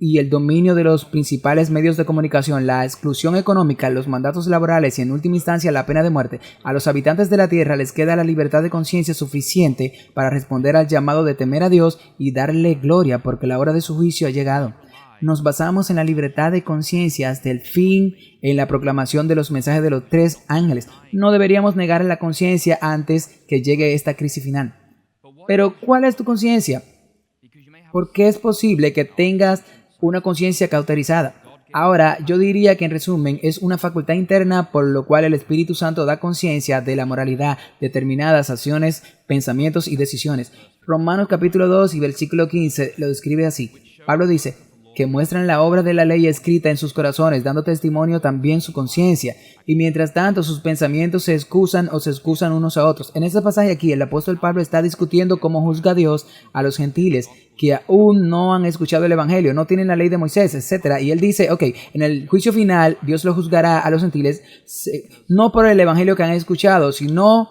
y el dominio de los principales medios de comunicación, la exclusión económica, los mandatos laborales y en última instancia la pena de muerte, a los habitantes de la tierra les queda la libertad de conciencia suficiente para responder al llamado de temer a Dios y darle gloria porque la hora de su juicio ha llegado. Nos basamos en la libertad de conciencia hasta el fin en la proclamación de los mensajes de los 3 ángeles. No deberíamos negar la conciencia antes que llegue esta crisis final. Pero, ¿cuál es tu conciencia? ¿Por qué es posible que tengas una conciencia cauterizada? Ahora, yo diría que en resumen es una facultad interna por lo cual el Espíritu Santo da conciencia de la moralidad, determinadas acciones, pensamientos y decisiones. Romanos capítulo 2 y versículo 15 lo describe así. Pablo dice que muestran la obra de la ley escrita en sus corazones, dando testimonio también su conciencia, y mientras tanto sus pensamientos se excusan unos a otros. En este pasaje aquí, el apóstol Pablo está discutiendo cómo juzga Dios a los gentiles que aún no han escuchado el evangelio, no tienen la ley de Moisés, etc. Y él dice, ok, en el juicio final Dios lo juzgará a los gentiles no por el evangelio que han escuchado, sino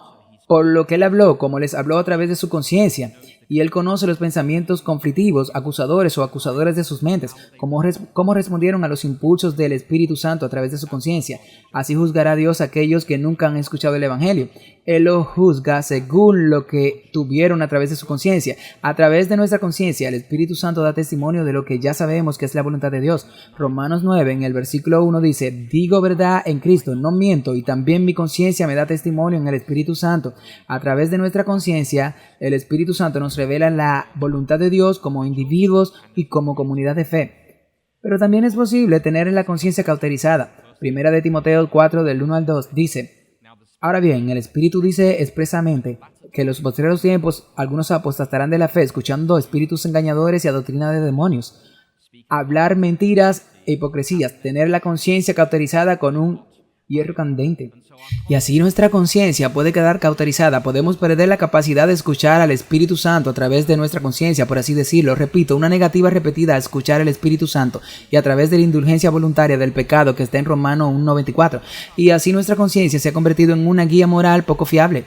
por lo que él habló, como les habló a través de su conciencia. Y él conoce los pensamientos conflictivos, acusadores o acusadores de sus mentes, cómo respondieron a los impulsos del Espíritu Santo a través de su conciencia. Así juzgará Dios a aquellos que nunca han escuchado el evangelio. Él lo juzga según lo que tuvieron a través de su conciencia. A través de nuestra conciencia, el Espíritu Santo da testimonio de lo que ya sabemos que es la voluntad de Dios. Romanos 9, en el versículo 1 dice, digo verdad en Cristo, no miento, y también mi conciencia me da testimonio en el Espíritu Santo. A través de nuestra conciencia, el Espíritu Santo nos revela la voluntad de Dios como individuos y como comunidad de fe. Pero también es posible tener la conciencia cauterizada. Primera de Timoteo 4, del 1 al 2, dice, ahora bien, el Espíritu dice expresamente que en los postreros tiempos algunos apostatarán de la fe, escuchando espíritus engañadores y a doctrina de demonios, hablar mentiras e hipocresías, tener la conciencia cauterizada con un hierro candente. Y así nuestra conciencia puede quedar cauterizada, podemos perder la capacidad de escuchar al Espíritu Santo a través de nuestra conciencia, por así decirlo. Repito, una negativa repetida a escuchar al Espíritu Santo y a través de la indulgencia voluntaria del pecado que está en Romanos 1:94. Y así nuestra conciencia se ha convertido en una guía moral poco fiable.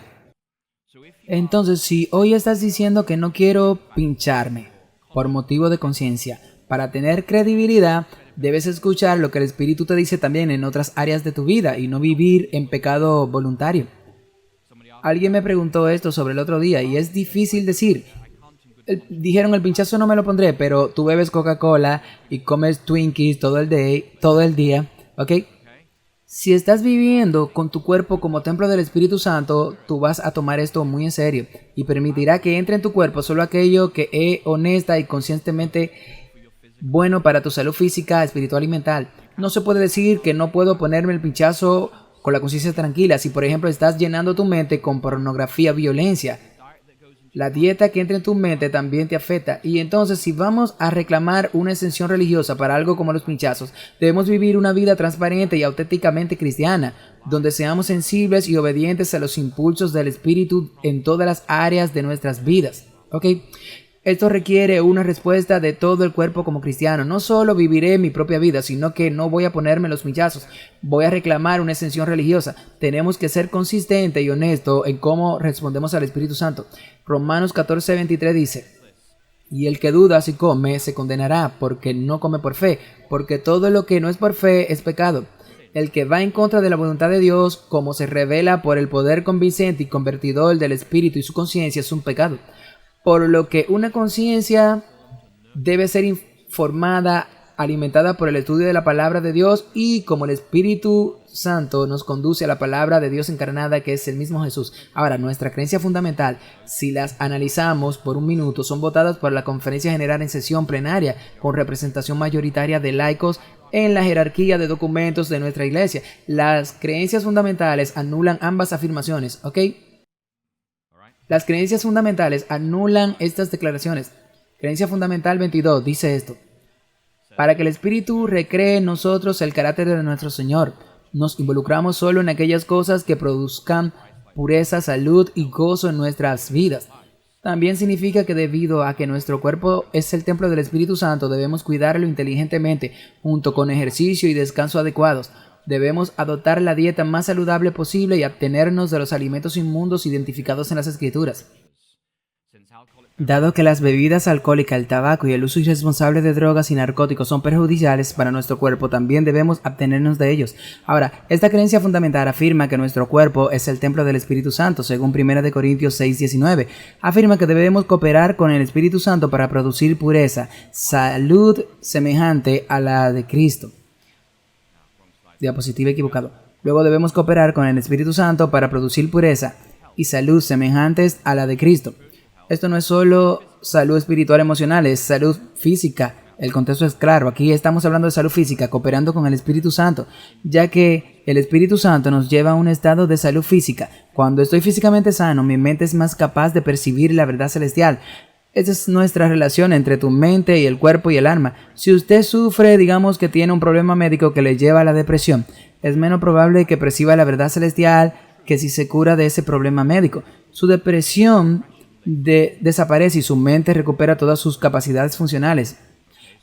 Entonces, si hoy estás diciendo que no quiero pincharme por motivo de conciencia, para tener credibilidad, debes escuchar lo que el Espíritu te dice también en otras áreas de tu vida y no vivir en pecado voluntario. Alguien me preguntó esto sobre el otro día y es difícil decir. Dijeron, el pinchazo no me lo pondré, pero tú bebes Coca-Cola y comes Twinkies todo el día, ¿ok? Si estás viviendo con tu cuerpo como templo del Espíritu Santo, tú vas a tomar esto muy en serio y permitirá que entre en tu cuerpo solo aquello que es honesta y conscientemente bueno para tu salud física, espiritual y mental. No se puede decir que no puedo ponerme el pinchazo con la conciencia tranquila si por ejemplo estás llenando tu mente con pornografía, violencia. La dieta que entra en tu mente también te afecta. Y entonces si vamos a reclamar una exención religiosa para algo como los pinchazos, debemos vivir una vida transparente y auténticamente cristiana, donde seamos sensibles y obedientes a los impulsos del Espíritu en todas las áreas de nuestras vidas. ¿Ok? Esto requiere una respuesta de todo el cuerpo como cristiano. No solo viviré mi propia vida, sino que no voy a ponerme los pinchazos. Voy a reclamar una exención religiosa. Tenemos que ser consistente y honesto en cómo respondemos al Espíritu Santo. Romanos 14:23 dice, y el que duda si come se condenará porque no come por fe, porque todo lo que no es por fe es pecado. El que va en contra de la voluntad de Dios, como se revela por el poder convincente y convertidor del Espíritu y su conciencia, es un pecado. Por lo que una conciencia debe ser informada, alimentada por el estudio de la palabra de Dios y como el Espíritu Santo nos conduce a la palabra de Dios encarnada que es el mismo Jesús. Ahora, nuestra creencia fundamental, si las analizamos por un minuto, son votadas por la Conferencia General en sesión plenaria con representación mayoritaria de laicos en la jerarquía de documentos de nuestra iglesia. Las creencias fundamentales anulan ambas afirmaciones, ¿ok? Las creencias fundamentales anulan estas declaraciones. Creencia fundamental 22 dice esto: para que el Espíritu recree en nosotros el carácter de nuestro Señor, nos involucramos solo en aquellas cosas que produzcan pureza, salud y gozo en nuestras vidas. También significa que debido a que nuestro cuerpo es el templo del Espíritu Santo, debemos cuidarlo inteligentemente, junto con ejercicio y descanso adecuados. Debemos adoptar la dieta más saludable posible y abstenernos de los alimentos inmundos identificados en las Escrituras. Dado que las bebidas alcohólicas, el tabaco y el uso irresponsable de drogas y narcóticos son perjudiciales para nuestro cuerpo, también debemos abstenernos de ellos. Ahora, esta creencia fundamental afirma que nuestro cuerpo es el templo del Espíritu Santo, según 1 Corintios 6:19. Afirma que debemos cooperar con el Espíritu Santo para producir pureza, salud semejante a la de Cristo. Diapositiva equivocado. Luego debemos cooperar con el Espíritu Santo para producir pureza y salud semejantes a la de Cristo. Esto no es solo salud espiritual emocional, es salud física, El contexto es claro, aquí estamos hablando de salud física, cooperando con el Espíritu Santo, ya que el Espíritu Santo nos lleva a un estado de salud física. Cuando estoy físicamente sano, mi mente es más capaz de percibir la verdad celestial. Esa es nuestra relación entre tu mente y el cuerpo y el alma. Si usted sufre, digamos que tiene un problema médico que le lleva a la depresión, es menos probable que perciba la verdad celestial que si se cura de ese problema médico. Su depresión desaparece y su mente recupera todas sus capacidades funcionales.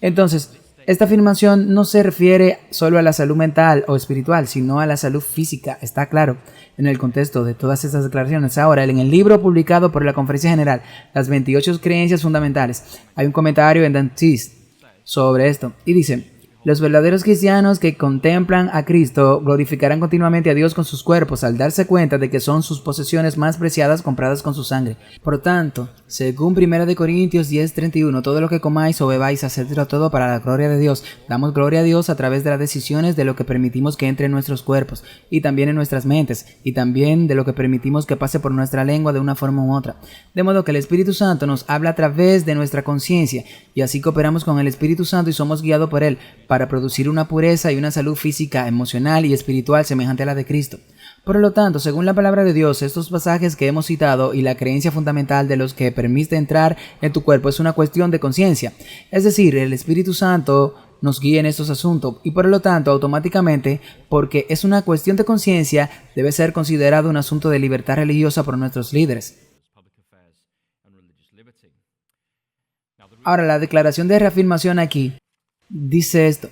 Entonces, esta afirmación no se refiere solo a la salud mental o espiritual, sino a la salud física, está claro, en el contexto de todas estas declaraciones. Ahora, en el libro publicado por la Conferencia General, Las 28 Creencias Fundamentales, hay un comentario en Dentist sobre esto, y dice: los verdaderos cristianos que contemplan a Cristo glorificarán continuamente a Dios con sus cuerpos al darse cuenta de que son sus posesiones más preciadas compradas con su sangre. Por tanto, según 1 Corintios 10:31, todo lo que comáis o bebáis, hacedlo todo para la gloria de Dios. Damos gloria a Dios a través de las decisiones de lo que permitimos que entre en nuestros cuerpos y también en nuestras mentes y también de lo que permitimos que pase por nuestra lengua de una forma u otra. De modo que el Espíritu Santo nos habla a través de nuestra conciencia y así cooperamos con el Espíritu Santo y somos guiados por Él para producir una pureza y una salud física, emocional y espiritual semejante a la de Cristo. Por lo tanto, según la palabra de Dios, estos pasajes que hemos citado y la creencia fundamental de los que permite entrar en tu cuerpo es una cuestión de conciencia. Es decir, el Espíritu Santo nos guía en estos asuntos y por lo tanto, automáticamente, porque es una cuestión de conciencia, debe ser considerado un asunto de libertad religiosa por nuestros líderes. Ahora, la declaración de reafirmación aquí dice esto.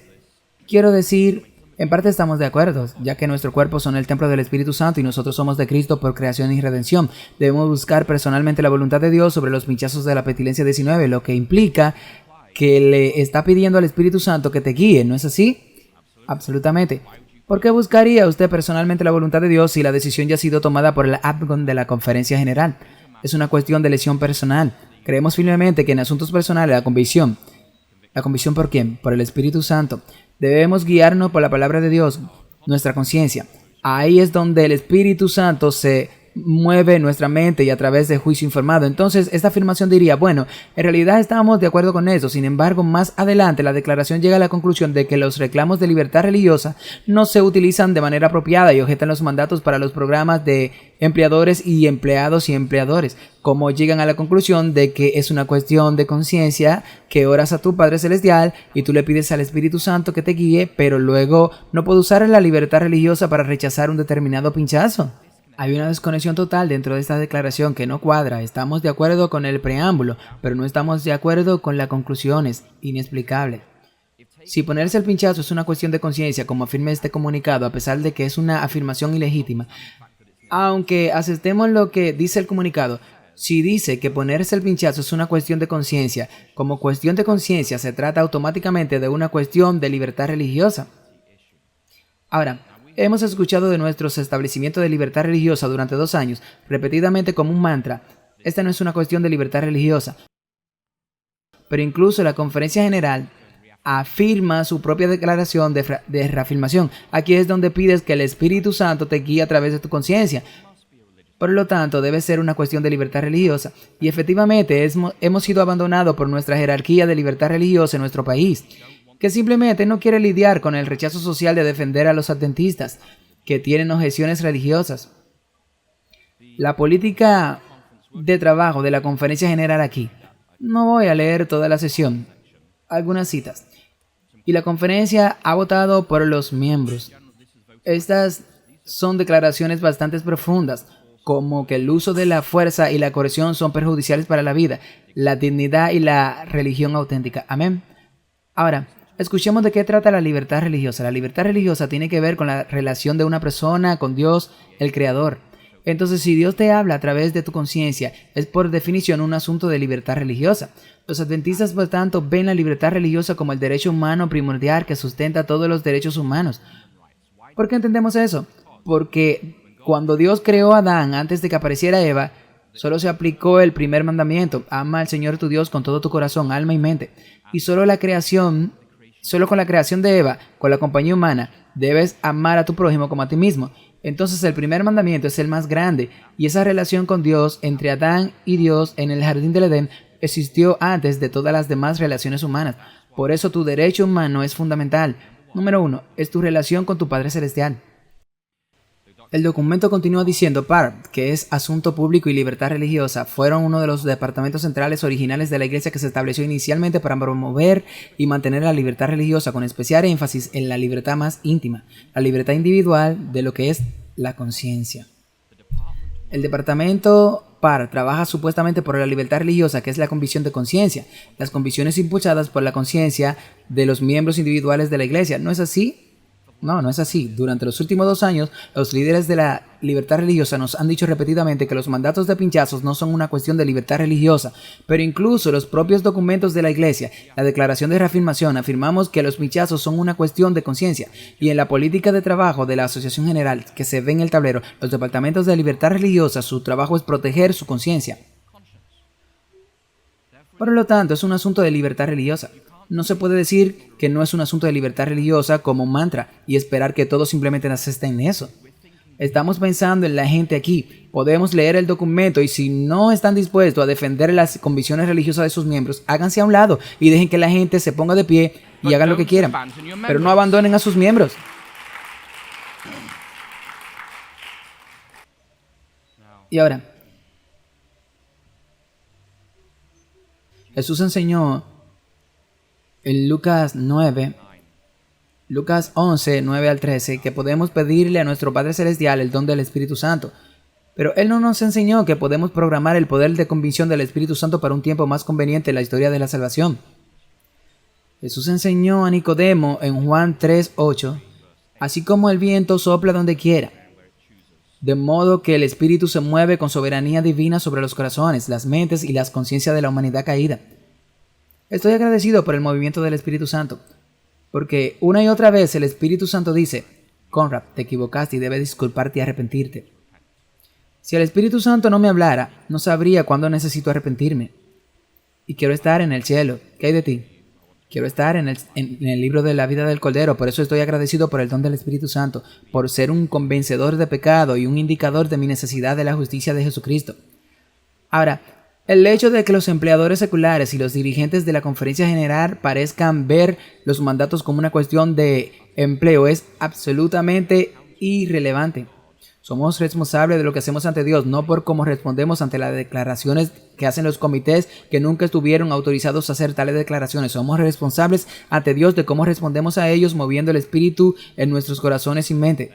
Quiero decir, en parte estamos de acuerdo, ya que nuestro cuerpo son el templo del Espíritu Santo y nosotros somos de Cristo por creación y redención. Debemos buscar personalmente la voluntad de Dios sobre los pinchazos de la pestilencia 19, lo que implica que le está pidiendo al Espíritu Santo que te guíe, ¿no es así? Absolutamente. ¿Por qué buscaría usted personalmente la voluntad de Dios si la decisión ya ha sido tomada por el APGON de la Conferencia General? Es una cuestión de elección personal. Creemos firmemente que en asuntos personales la convicción. ¿La convicción por quién? Por el Espíritu Santo. Debemos guiarnos por la palabra de Dios, nuestra conciencia. Ahí es donde el Espíritu Santo se mueve nuestra mente y a través de juicio informado. Entonces, esta afirmación diría, bueno, en realidad estamos de acuerdo con eso. Sin embargo, más adelante la declaración llega a la conclusión de que los reclamos de libertad religiosa no se utilizan de manera apropiada y objetan los mandatos para los programas de empleadores y empleados y empleadores, como llegan a la conclusión de que es una cuestión de conciencia, que oras a tu Padre Celestial y tú le pides al Espíritu Santo que te guíe, pero luego no puedo usar la libertad religiosa para rechazar un determinado pinchazo. Hay una desconexión total dentro de esta declaración que no cuadra. Estamos de acuerdo con el preámbulo, pero no estamos de acuerdo con las conclusiones. Inexplicable. Si ponerse el pinchazo es una cuestión de conciencia, como afirma este comunicado, a pesar de que es una afirmación ilegítima, aunque aceptemos lo que dice el comunicado, si dice que ponerse el pinchazo es una cuestión de conciencia, como cuestión de conciencia se trata automáticamente de una cuestión de libertad religiosa. Ahora, hemos escuchado de nuestros establecimientos de libertad religiosa durante 2 años, repetidamente como un mantra. Esta no es una cuestión de libertad religiosa. Pero incluso la Conferencia General afirma su propia declaración de reafirmación. Aquí es donde pides que el Espíritu Santo te guíe a través de tu conciencia. Por lo tanto, debe ser una cuestión de libertad religiosa. Y efectivamente, hemos sido abandonados por nuestra jerarquía de libertad religiosa en nuestro país, que simplemente no quiere lidiar con el rechazo social de defender a los adventistas, que tienen objeciones religiosas. La política de trabajo de la Conferencia General aquí. No voy a leer toda la sesión, algunas citas. Y la conferencia ha votado por los miembros. Estas son declaraciones bastante profundas, como que el uso de la fuerza y la coerción son perjudiciales para la vida, la dignidad y la religión auténtica. Amén. Ahora, escuchemos de qué trata la libertad religiosa. La libertad religiosa tiene que ver con la relación de una persona con Dios, el Creador. Entonces, si Dios te habla a través de tu conciencia, es por definición un asunto de libertad religiosa. Los adventistas, por tanto, ven la libertad religiosa como el derecho humano primordial que sustenta todos los derechos humanos. ¿Por qué entendemos eso? Porque cuando Dios creó a Adán antes de que apareciera Eva, solo se aplicó el primer mandamiento: ama al Señor tu Dios con todo tu corazón, alma y mente. Y solo con la creación de Eva, con la compañía humana, debes amar a tu prójimo como a ti mismo. Entonces el primer mandamiento es el más grande, y esa relación con Dios entre Adán y Dios en el jardín del Edén existió antes de todas las demás relaciones humanas. Por eso tu derecho humano es fundamental. Número 1. Es tu relación con tu Padre Celestial. El documento continúa diciendo, PAR, que es Asunto Público y Libertad Religiosa, fueron uno de los departamentos centrales originales de la Iglesia que se estableció inicialmente para promover y mantener la libertad religiosa, con especial énfasis en la libertad más íntima, la libertad individual de lo que es la conciencia. El departamento PAR trabaja supuestamente por la libertad religiosa, que es la convicción de conciencia, las convicciones impulsadas por la conciencia de los miembros individuales de la Iglesia. ¿No es así? No es así. Durante los últimos 2 años, los líderes de la libertad religiosa nos han dicho repetidamente que los mandatos de pinchazos no son una cuestión de libertad religiosa, pero incluso los propios documentos de la Iglesia, la Declaración de Reafirmación, afirmamos que los pinchazos son una cuestión de conciencia, y en la política de trabajo de la Asociación General que se ve en el tablero, los departamentos de libertad religiosa, su trabajo es proteger su conciencia. Por lo tanto, es un asunto de libertad religiosa. No se puede decir que no es un asunto de libertad religiosa como un mantra y esperar que todos simplemente acepten eso. Estamos pensando en la gente aquí. Podemos leer el documento y si no están dispuestos a defender las convicciones religiosas de sus miembros, háganse a un lado y dejen que la gente se ponga de pie y hagan lo que quieran. Pero no abandonen a sus miembros. Y ahora, Jesús enseñó en Lucas 11, 9 al 13, que podemos pedirle a nuestro Padre Celestial el don del Espíritu Santo. Pero Él no nos enseñó que podemos programar el poder de convicción del Espíritu Santo para un tiempo más conveniente en la historia de la salvación. Jesús enseñó a Nicodemo en Juan 3, 8, así como el viento sopla donde quiera, de modo que el Espíritu se mueve con soberanía divina sobre los corazones, las mentes y las conciencias de la humanidad caída. Estoy agradecido por el movimiento del Espíritu Santo, porque una y otra vez el Espíritu Santo dice, Conrad, te equivocaste y debes disculparte y arrepentirte. Si el Espíritu Santo no me hablara, no sabría cuándo necesito arrepentirme. Y quiero estar en el cielo. ¿Qué hay de ti? Quiero estar en el libro de la vida del Cordero, por eso estoy agradecido por el don del Espíritu Santo, por ser un convencedor de pecado y un indicador de mi necesidad de la justicia de Jesucristo. Ahora, el hecho de que los empleadores seculares y los dirigentes de la Conferencia General parezcan ver los mandatos como una cuestión de empleo es absolutamente irrelevante. Somos responsables de lo que hacemos ante Dios, no por cómo respondemos ante las declaraciones que hacen los comités que nunca estuvieron autorizados a hacer tales declaraciones. Somos responsables ante Dios de cómo respondemos a ellos moviendo el Espíritu en nuestros corazones y mente.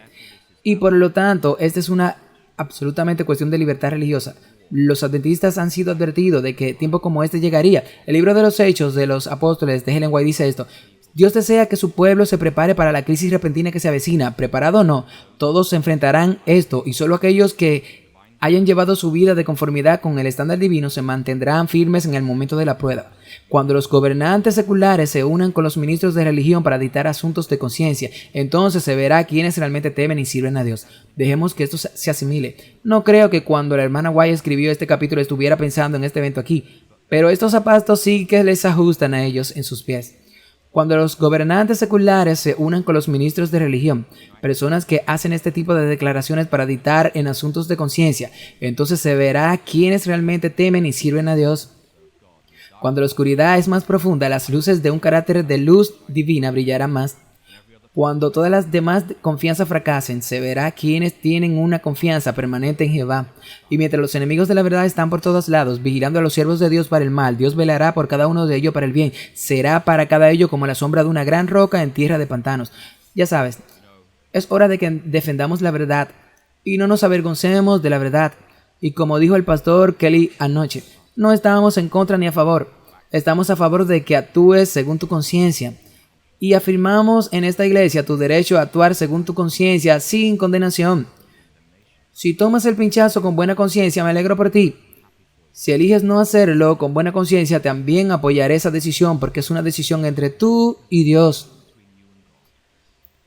Y por lo tanto, esta es una absolutamente cuestión de libertad religiosa. Los adventistas han sido advertidos de que tiempo como este llegaría. El libro de los Hechos de los Apóstoles de Ellen White dice esto: Dios desea que su pueblo se prepare para la crisis repentina que se avecina. Preparado o no, todos se enfrentarán esto y solo aquellos que hayan llevado su vida de conformidad con el estándar divino se mantendrán firmes en el momento de la prueba. Cuando los gobernantes seculares se unan con los ministros de religión para dictar asuntos de conciencia, entonces se verá quiénes realmente temen y sirven a Dios. Dejemos que esto se asimile. No creo que cuando la hermana White escribió este capítulo estuviera pensando en este evento aquí, pero estos zapatos sí que les ajustan a ellos en sus pies. Cuando los gobernantes seculares se unan con los ministros de religión, personas que hacen este tipo de declaraciones para dictar en asuntos de conciencia, entonces se verá quiénes realmente temen y sirven a Dios. Cuando la oscuridad es más profunda, las luces de un carácter de luz divina brillarán más. Cuando todas las demás confianzas fracasen, se verá quiénes tienen una confianza permanente en Jehová. Y mientras los enemigos de la verdad están por todos lados, vigilando a los siervos de Dios para el mal, Dios velará por cada uno de ellos para el bien. Será para cada ello como la sombra de una gran roca en tierra de pantanos. Ya sabes, es hora de que defendamos la verdad y no nos avergoncemos de la verdad. Y como dijo el pastor Kelly anoche, no estamos en contra ni a favor. Estamos a favor de que actúes según tu conciencia. Y afirmamos en esta iglesia tu derecho a actuar según tu conciencia sin condenación. Si tomas el pinchazo con buena conciencia, me alegro por ti. Si eliges no hacerlo con buena conciencia, también apoyaré esa decisión porque es una decisión entre tú y Dios.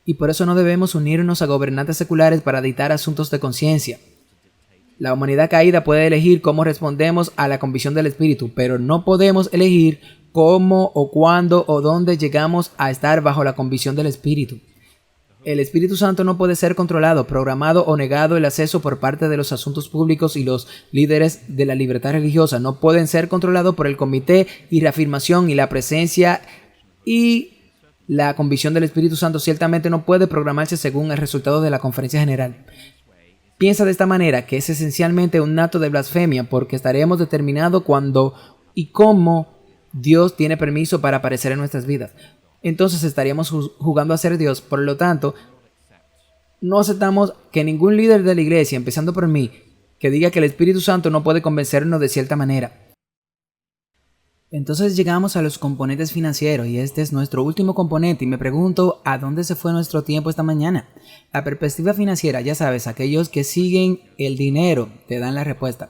Y por eso no debemos unirnos a gobernantes seculares para dictar asuntos de conciencia. La humanidad caída puede elegir cómo respondemos a la convicción del Espíritu, pero no podemos elegir cómo o cuándo o dónde llegamos a estar bajo la convicción del Espíritu. El Espíritu Santo no puede ser controlado, programado o negado el acceso por parte de los asuntos públicos y los líderes de la libertad religiosa. No pueden ser controlados por el comité y reafirmación y la presencia Y la convicción del Espíritu Santo ciertamente no puede programarse según el resultado de la conferencia general. Piensa de esta manera que es esencialmente un acto de blasfemia porque estaremos determinados cuándo y cómo Dios tiene permiso para aparecer en nuestras vidas. Entonces estaríamos jugando a ser Dios. Por lo tanto, no aceptamos que ningún líder de la iglesia, empezando por mí, que diga que el Espíritu Santo no puede convencernos de cierta manera. Entonces llegamos a los componentes financieros y este es nuestro último componente y me pregunto ¿a dónde se fue nuestro tiempo esta mañana? La perspectiva financiera, ya sabes, aquellos que siguen el dinero te dan la respuesta.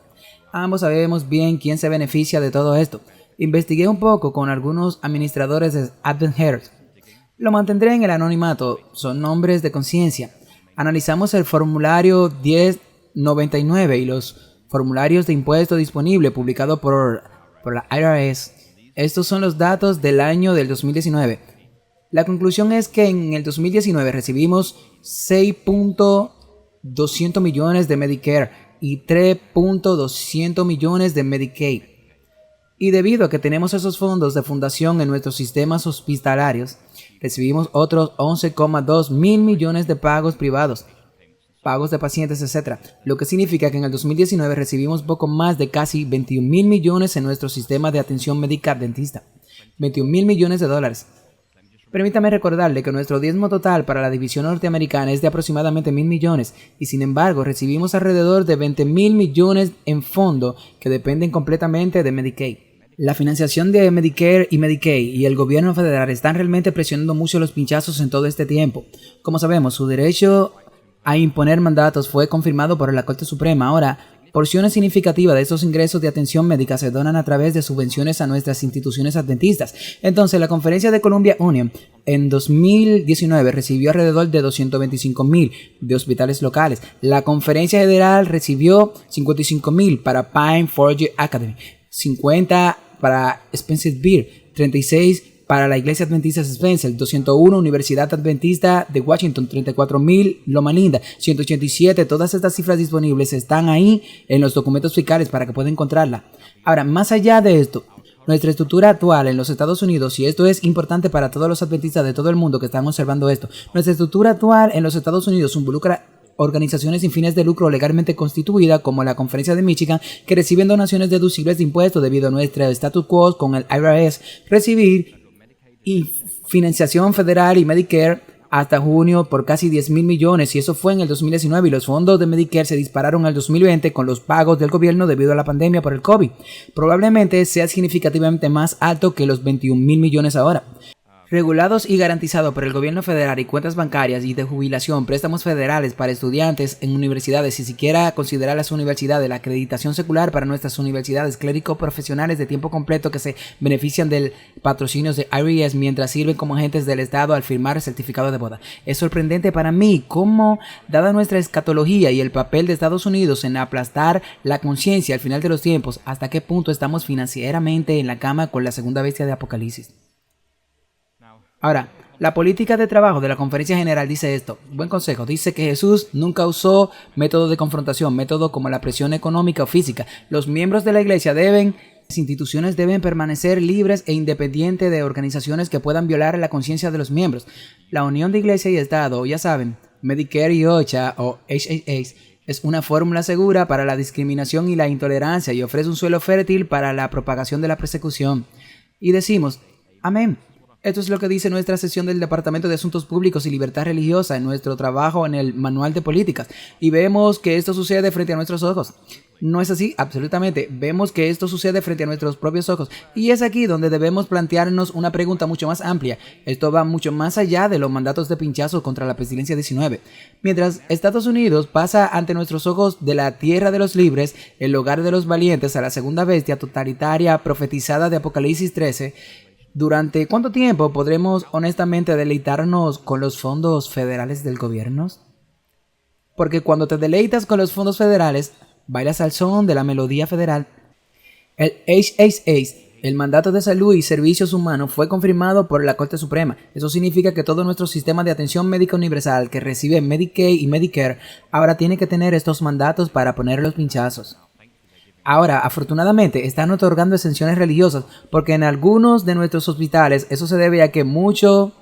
Ambos sabemos bien quién se beneficia de todo esto. Investigué un poco con algunos administradores de Advent Health. Lo mantendré en el anonimato, son nombres de conciencia. Analizamos el formulario 1099 y los formularios de impuesto disponible publicado por la IRS. Estos son los datos del año del 2019. La conclusión es que en el 2019 recibimos 6.200 millones de Medicare y 3.200 millones de Medicaid. Y debido a que tenemos esos fondos de fundación en nuestros sistemas hospitalarios, recibimos otros 11,2 mil millones de pagos privados, pagos de pacientes, etc. Lo que significa que en el 2019 recibimos poco más de casi 21 mil millones en nuestro sistema de atención médica dentista. 21 mil millones de dólares. Permítame recordarle que nuestro diezmo total para la división norteamericana es de aproximadamente 1.000 millones y sin embargo recibimos alrededor de 20 mil millones en fondo que dependen completamente de Medicaid. La financiación de Medicare y Medicaid y el gobierno federal están realmente presionando mucho los pinchazos en todo este tiempo. Como sabemos, su derecho a imponer mandatos fue confirmado por la Corte Suprema. Ahora, porciones significativas de estos ingresos de atención médica se donan a través de subvenciones a nuestras instituciones adventistas. Entonces, la Conferencia de Columbia Union en 2019 recibió alrededor de 225,000 de hospitales locales. La Conferencia Federal recibió 55,000 para Pine Forge Academy, 50 para Spencer Beer, 36 para la Iglesia Adventista Spencer, 201 Universidad Adventista de Washington, 34,000 Loma Linda, 187. Todas estas cifras disponibles están ahí en los documentos fiscales para que pueda encontrarla. Ahora, más allá de esto, nuestra estructura actual en los Estados Unidos, y esto es importante para todos los adventistas de todo el mundo que están observando esto, nuestra estructura actual en los Estados Unidos involucra organizaciones sin fines de lucro legalmente constituidas como la Conferencia de Michigan que reciben donaciones deducibles de impuestos debido a nuestro status quo con el IRS, recibir y financiación federal y Medicare hasta junio por casi 10,000 millones y eso fue en el 2019 y los fondos de Medicare se dispararon en el 2020 con los pagos del gobierno debido a la pandemia por el COVID. Probablemente sea significativamente más alto que los 21,000 millones ahora. Regulados y garantizados por el gobierno federal y cuentas bancarias y de jubilación, préstamos federales para estudiantes en universidades y siquiera considerar las universidades, la acreditación secular para nuestras universidades, clérigos profesionales de tiempo completo que se benefician del patrocinio de IRS mientras sirven como agentes del Estado al firmar el certificado de boda. Es sorprendente para mí cómo, dada nuestra escatología y el papel de Estados Unidos en aplastar la conciencia al final de los tiempos, hasta qué punto estamos financieramente en la cama con la segunda bestia de Apocalipsis. Ahora, la política de trabajo de la Conferencia General dice esto. Buen consejo. Dice que Jesús nunca usó método de confrontación, método como la presión económica o física. Los miembros de la iglesia las instituciones deben permanecer libres e independientes de organizaciones que puedan violar la conciencia de los miembros. La unión de iglesia y Estado, ya saben, Medicare y OSHA o HHA, es una fórmula segura para la discriminación y la intolerancia y ofrece un suelo fértil para la propagación de la persecución. Y decimos, amén. Esto es lo que dice nuestra sección del Departamento de Asuntos Públicos y Libertad Religiosa en nuestro trabajo en el Manual de Políticas. Y vemos que esto sucede frente a nuestros ojos. ¿No es así? Absolutamente. Vemos que esto sucede frente a nuestros propios ojos. Y es aquí donde debemos plantearnos una pregunta mucho más amplia. Esto va mucho más allá de los mandatos de pinchazo contra la pestilencia 19. Mientras Estados Unidos pasa ante nuestros ojos de la tierra de los libres, el hogar de los valientes, a la segunda bestia totalitaria profetizada de Apocalipsis 13, ¿durante cuánto tiempo podremos honestamente deleitarnos con los fondos federales del gobierno? Porque cuando te deleitas con los fondos federales, bailas al son de la melodía federal. El HHA, el mandato de salud y servicios humanos, fue confirmado por la Corte Suprema. Eso significa que todo nuestro sistema de atención médica universal que recibe Medicaid y Medicare ahora tiene que tener estos mandatos para poner los pinchazos. Ahora, afortunadamente, están otorgando exenciones religiosas porque en algunos de nuestros hospitales eso se debe a que mucho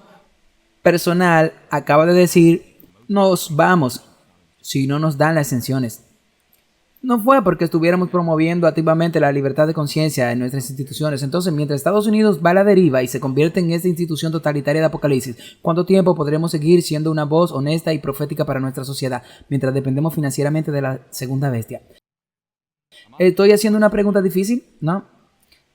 personal acaba de decir nos vamos si no nos dan las exenciones. No fue porque estuviéramos promoviendo activamente la libertad de conciencia en nuestras instituciones. Entonces, mientras Estados Unidos va a la deriva y se convierte en esta institución totalitaria de apocalipsis, ¿cuánto tiempo podremos seguir siendo una voz honesta y profética para nuestra sociedad mientras dependemos financieramente de la segunda bestia? ¿Estoy haciendo una pregunta difícil? No.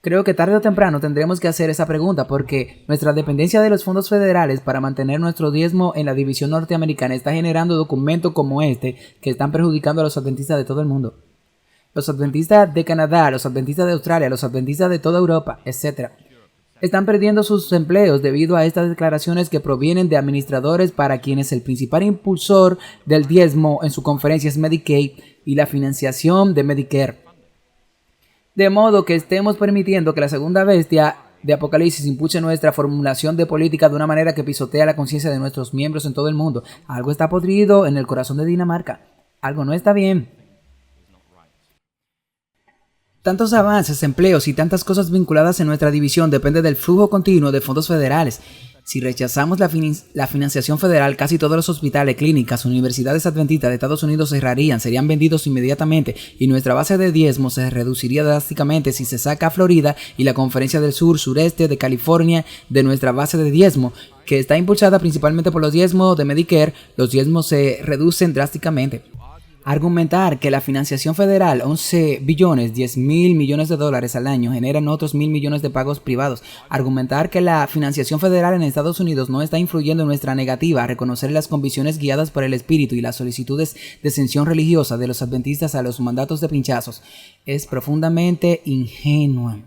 Creo que tarde o temprano tendremos que hacer esa pregunta porque nuestra dependencia de los fondos federales para mantener nuestro diezmo en la división norteamericana está generando documentos como este que están perjudicando a los adventistas de todo el mundo. Los adventistas de Canadá, los adventistas de Australia, los adventistas de toda Europa, etc. Están perdiendo sus empleos debido a estas declaraciones que provienen de administradores para quienes el principal impulsor del diezmo en su conferencia es Medicaid y la financiación de Medicare. De modo que estemos permitiendo que la segunda bestia de Apocalipsis impulse nuestra formulación de política de una manera que pisotea la conciencia de nuestros miembros en todo el mundo. Algo está podrido en el corazón de Dinamarca. Algo no está bien. Tantos avances, empleos y tantas cosas vinculadas en nuestra división depende del flujo continuo de fondos federales. Si rechazamos la financiación federal, casi todos los hospitales, clínicas, universidades adventistas de Estados Unidos cerrarían, serían vendidos inmediatamente y nuestra base de diezmo se reduciría drásticamente si se saca a Florida y la Conferencia del Sur-Sureste de California de nuestra base de diezmo, que está impulsada principalmente por los diezmos de Medicare. Los diezmos se reducen drásticamente. Argumentar que la financiación federal, 11 billones, 10 mil millones de dólares al año, generan otros 1.000 millones de pagos privados. Argumentar que la financiación federal en Estados Unidos no está influyendo en nuestra negativa a reconocer las convicciones guiadas por el espíritu y las solicitudes de exención religiosa de los adventistas a los mandatos de pinchazos es profundamente ingenua.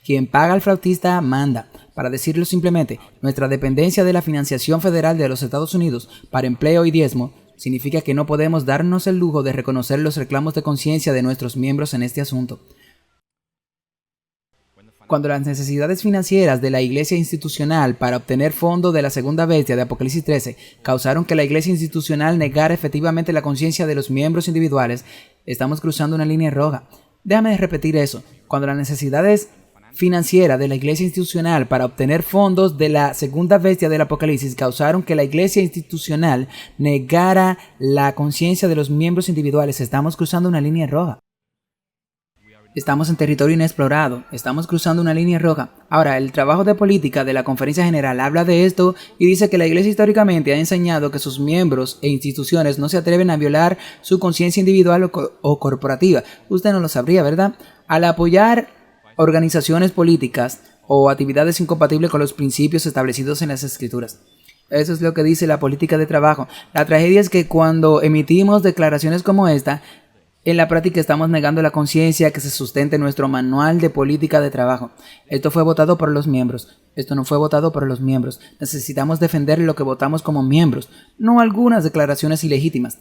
Quien paga al flautista manda. Para decirlo simplemente, nuestra dependencia de la financiación federal de los Estados Unidos para empleo y diezmo significa que no podemos darnos el lujo de reconocer los reclamos de conciencia de nuestros miembros en este asunto. Cuando las necesidades financieras de la iglesia institucional para obtener fondos de la segunda bestia de Apocalipsis 13 causaron que la iglesia institucional negara efectivamente la conciencia de los miembros individuales, estamos cruzando una línea roja. Déjame repetir eso. Cuando las necesidades financiera de la iglesia institucional para obtener fondos de la segunda bestia del Apocalipsis causaron que la iglesia institucional negara la conciencia de los miembros individuales. Estamos cruzando una línea roja. Estamos en territorio inexplorado. Estamos cruzando una línea roja. Ahora, el trabajo de política de la Conferencia General habla de esto y dice que la iglesia históricamente ha enseñado que sus miembros e instituciones no se atreven a violar su conciencia individual o corporativa. Usted no lo sabría, ¿verdad? Al apoyar organizaciones políticas o actividades incompatibles con los principios establecidos en las Escrituras. Eso es lo que dice la política de trabajo. La tragedia es que cuando emitimos declaraciones como esta, en la práctica estamos negando la conciencia que se sustenta en nuestro manual de política de trabajo. Esto fue votado por los miembros. Esto no fue votado por los miembros. Necesitamos defender lo que votamos como miembros, no algunas declaraciones ilegítimas,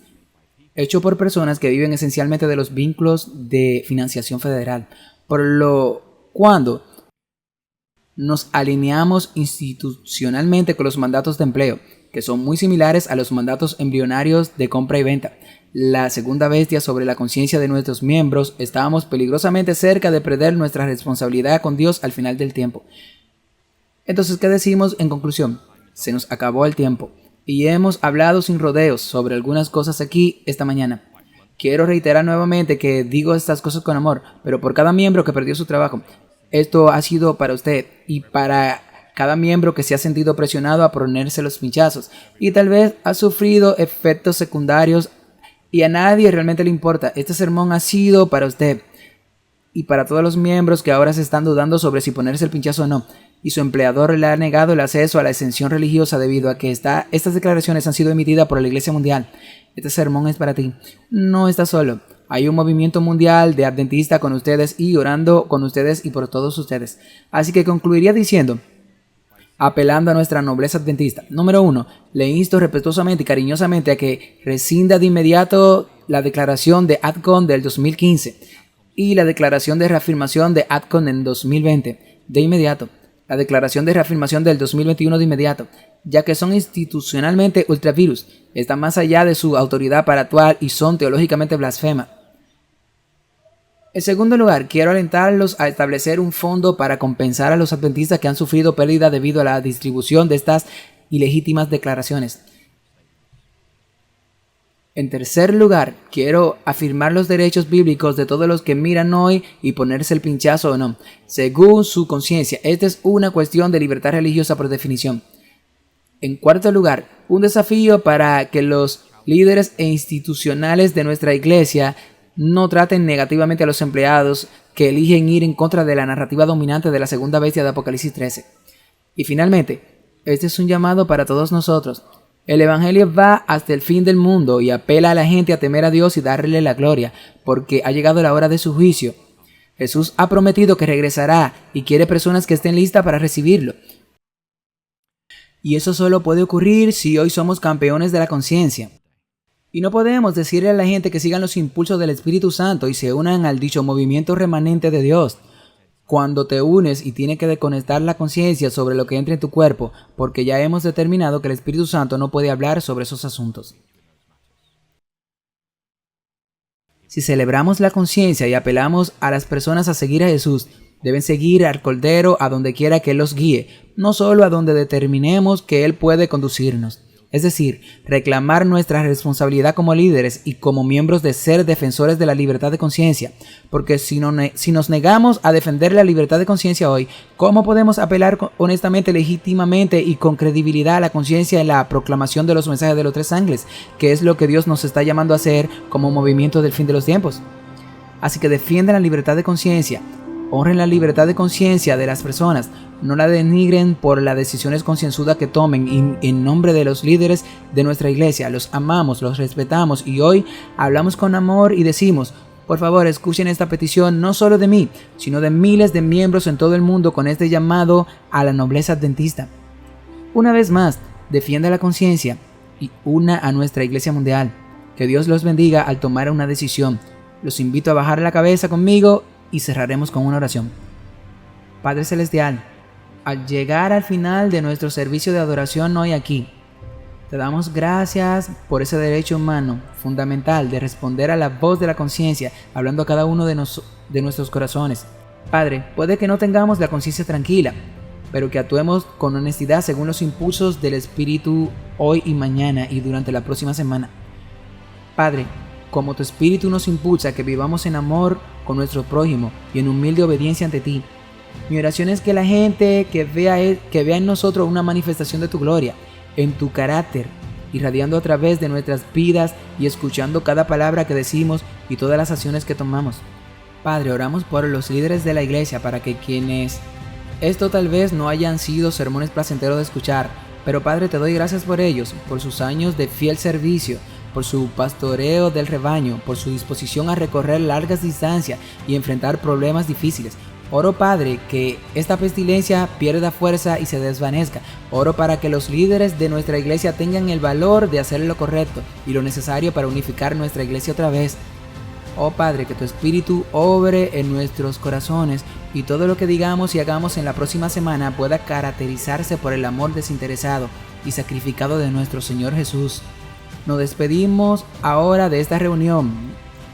hecho por personas que viven esencialmente de los vínculos de financiación federal. Por lo cuando nos alineamos institucionalmente con los mandatos de empleo, que son muy similares a los mandatos embrionarios de compra y venta, la segunda bestia sobre la conciencia de nuestros miembros, estábamos peligrosamente cerca de perder nuestra responsabilidad con Dios al final del tiempo. Entonces, ¿qué decimos en conclusión? Se nos acabó el tiempo y hemos hablado sin rodeos sobre algunas cosas aquí esta mañana. Quiero reiterar nuevamente que digo estas cosas con amor, pero por cada miembro que perdió su trabajo. Esto ha sido para usted y para cada miembro que se ha sentido presionado a ponerse los pinchazos y tal vez ha sufrido efectos secundarios y a nadie realmente le importa. Este sermón ha sido para usted y para todos los miembros que ahora se están dudando sobre si ponerse el pinchazo o no, y su empleador le ha negado el acceso a la exención religiosa debido a que estas declaraciones han sido emitidas por la Iglesia Mundial. Este sermón es para ti. No estás solo. Hay un movimiento mundial de adventistas con ustedes y orando con ustedes y por todos ustedes. Así que concluiría diciendo, apelando a nuestra nobleza adventista. Número 1. Le insto respetuosamente y cariñosamente a que rescinda de inmediato la declaración de AdCon del 2015 y la declaración de reafirmación de AdCon en 2020. De inmediato. La declaración de reafirmación del 2021 de inmediato, ya que son institucionalmente ultravirus, están más allá de su autoridad para actuar y son teológicamente blasfemas. En segundo lugar, quiero alentarlos a establecer un fondo para compensar a los adventistas que han sufrido pérdida debido a la distribución de estas ilegítimas declaraciones. En tercer lugar, quiero afirmar los derechos bíblicos de todos los que miran hoy y ponerse el pinchazo o no, según su conciencia. Esta es una cuestión de libertad religiosa por definición. En cuarto lugar, un desafío para que los líderes e institucionales de nuestra iglesia no traten negativamente a los empleados que eligen ir en contra de la narrativa dominante de la segunda bestia de Apocalipsis 13. Y finalmente, este es un llamado para todos nosotros. El Evangelio va hasta el fin del mundo y apela a la gente a temer a Dios y darle la gloria, porque ha llegado la hora de su juicio. Jesús ha prometido que regresará y quiere personas que estén listas para recibirlo. Y eso solo puede ocurrir si hoy somos campeones de la conciencia. Y no podemos decirle a la gente que sigan los impulsos del Espíritu Santo y se unan al dicho movimiento remanente de Dios. Cuando te unes y tienes que desconectar la conciencia sobre lo que entra en tu cuerpo, porque ya hemos determinado que el Espíritu Santo no puede hablar sobre esos asuntos. Si celebramos la conciencia y apelamos a las personas a seguir a Jesús, deben seguir al Cordero a donde quiera que Él los guíe, no solo a donde determinemos que Él puede conducirnos. Es decir, reclamar nuestra responsabilidad como líderes y como miembros de ser defensores de la libertad de conciencia. Porque si nos negamos a defender la libertad de conciencia hoy, ¿cómo podemos apelar honestamente, legítimamente y con credibilidad a la conciencia en la proclamación de los mensajes de los tres ángeles, que es lo que Dios nos está llamando a hacer como movimiento del fin de los tiempos? Así que defiendan la libertad de conciencia. Honren la libertad de conciencia de las personas, no la denigren por las decisiones concienzudas que tomen en nombre de los líderes de nuestra iglesia. Los amamos, los respetamos y hoy hablamos con amor y decimos, por favor escuchen esta petición no solo de mí, sino de miles de miembros en todo el mundo con este llamado a la nobleza adventista. Una vez más, defienda la conciencia y una a nuestra iglesia mundial. Que Dios los bendiga al tomar una decisión. Los invito a bajar la cabeza conmigo y cerraremos con una oración. Padre Celestial, al llegar al final de nuestro servicio de adoración hoy aquí, te damos gracias por ese derecho humano fundamental de responder a la voz de la conciencia, hablando a cada uno de nuestros corazones. Padre, puede que no tengamos la conciencia tranquila, pero que actuemos con honestidad según los impulsos del Espíritu hoy y mañana y durante la próxima semana. Padre, como tu Espíritu nos impulsa a que vivamos en amor con nuestro prójimo y en humilde obediencia ante ti, mi oración es que la gente que vea en nosotros una manifestación de tu gloria, en tu carácter, irradiando a través de nuestras vidas y escuchando cada palabra que decimos y todas las acciones que tomamos. Padre, oramos por los líderes de la iglesia para que quienes esto tal vez no hayan sido sermones placenteros de escuchar, pero Padre, te doy gracias por ellos, por sus años de fiel servicio, por su pastoreo del rebaño, por su disposición a recorrer largas distancias y enfrentar problemas difíciles. Oro, Padre, que esta pestilencia pierda fuerza y se desvanezca. Oro para que los líderes de nuestra iglesia tengan el valor de hacer lo correcto y lo necesario para unificar nuestra iglesia otra vez. Oh Padre, que tu Espíritu obre en nuestros corazones y todo lo que digamos y hagamos en la próxima semana pueda caracterizarse por el amor desinteresado y sacrificado de nuestro Señor Jesús. Nos despedimos ahora de esta reunión,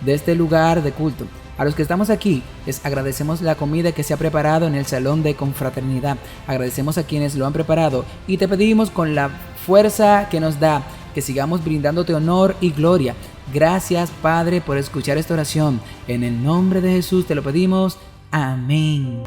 de este lugar de culto. A los que estamos aquí, les agradecemos la comida que se ha preparado en el salón de confraternidad. Agradecemos a quienes lo han preparado y te pedimos con la fuerza que nos da, que sigamos brindándote honor y gloria. Gracias, Padre, por escuchar esta oración. En el nombre de Jesús te lo pedimos. Amén.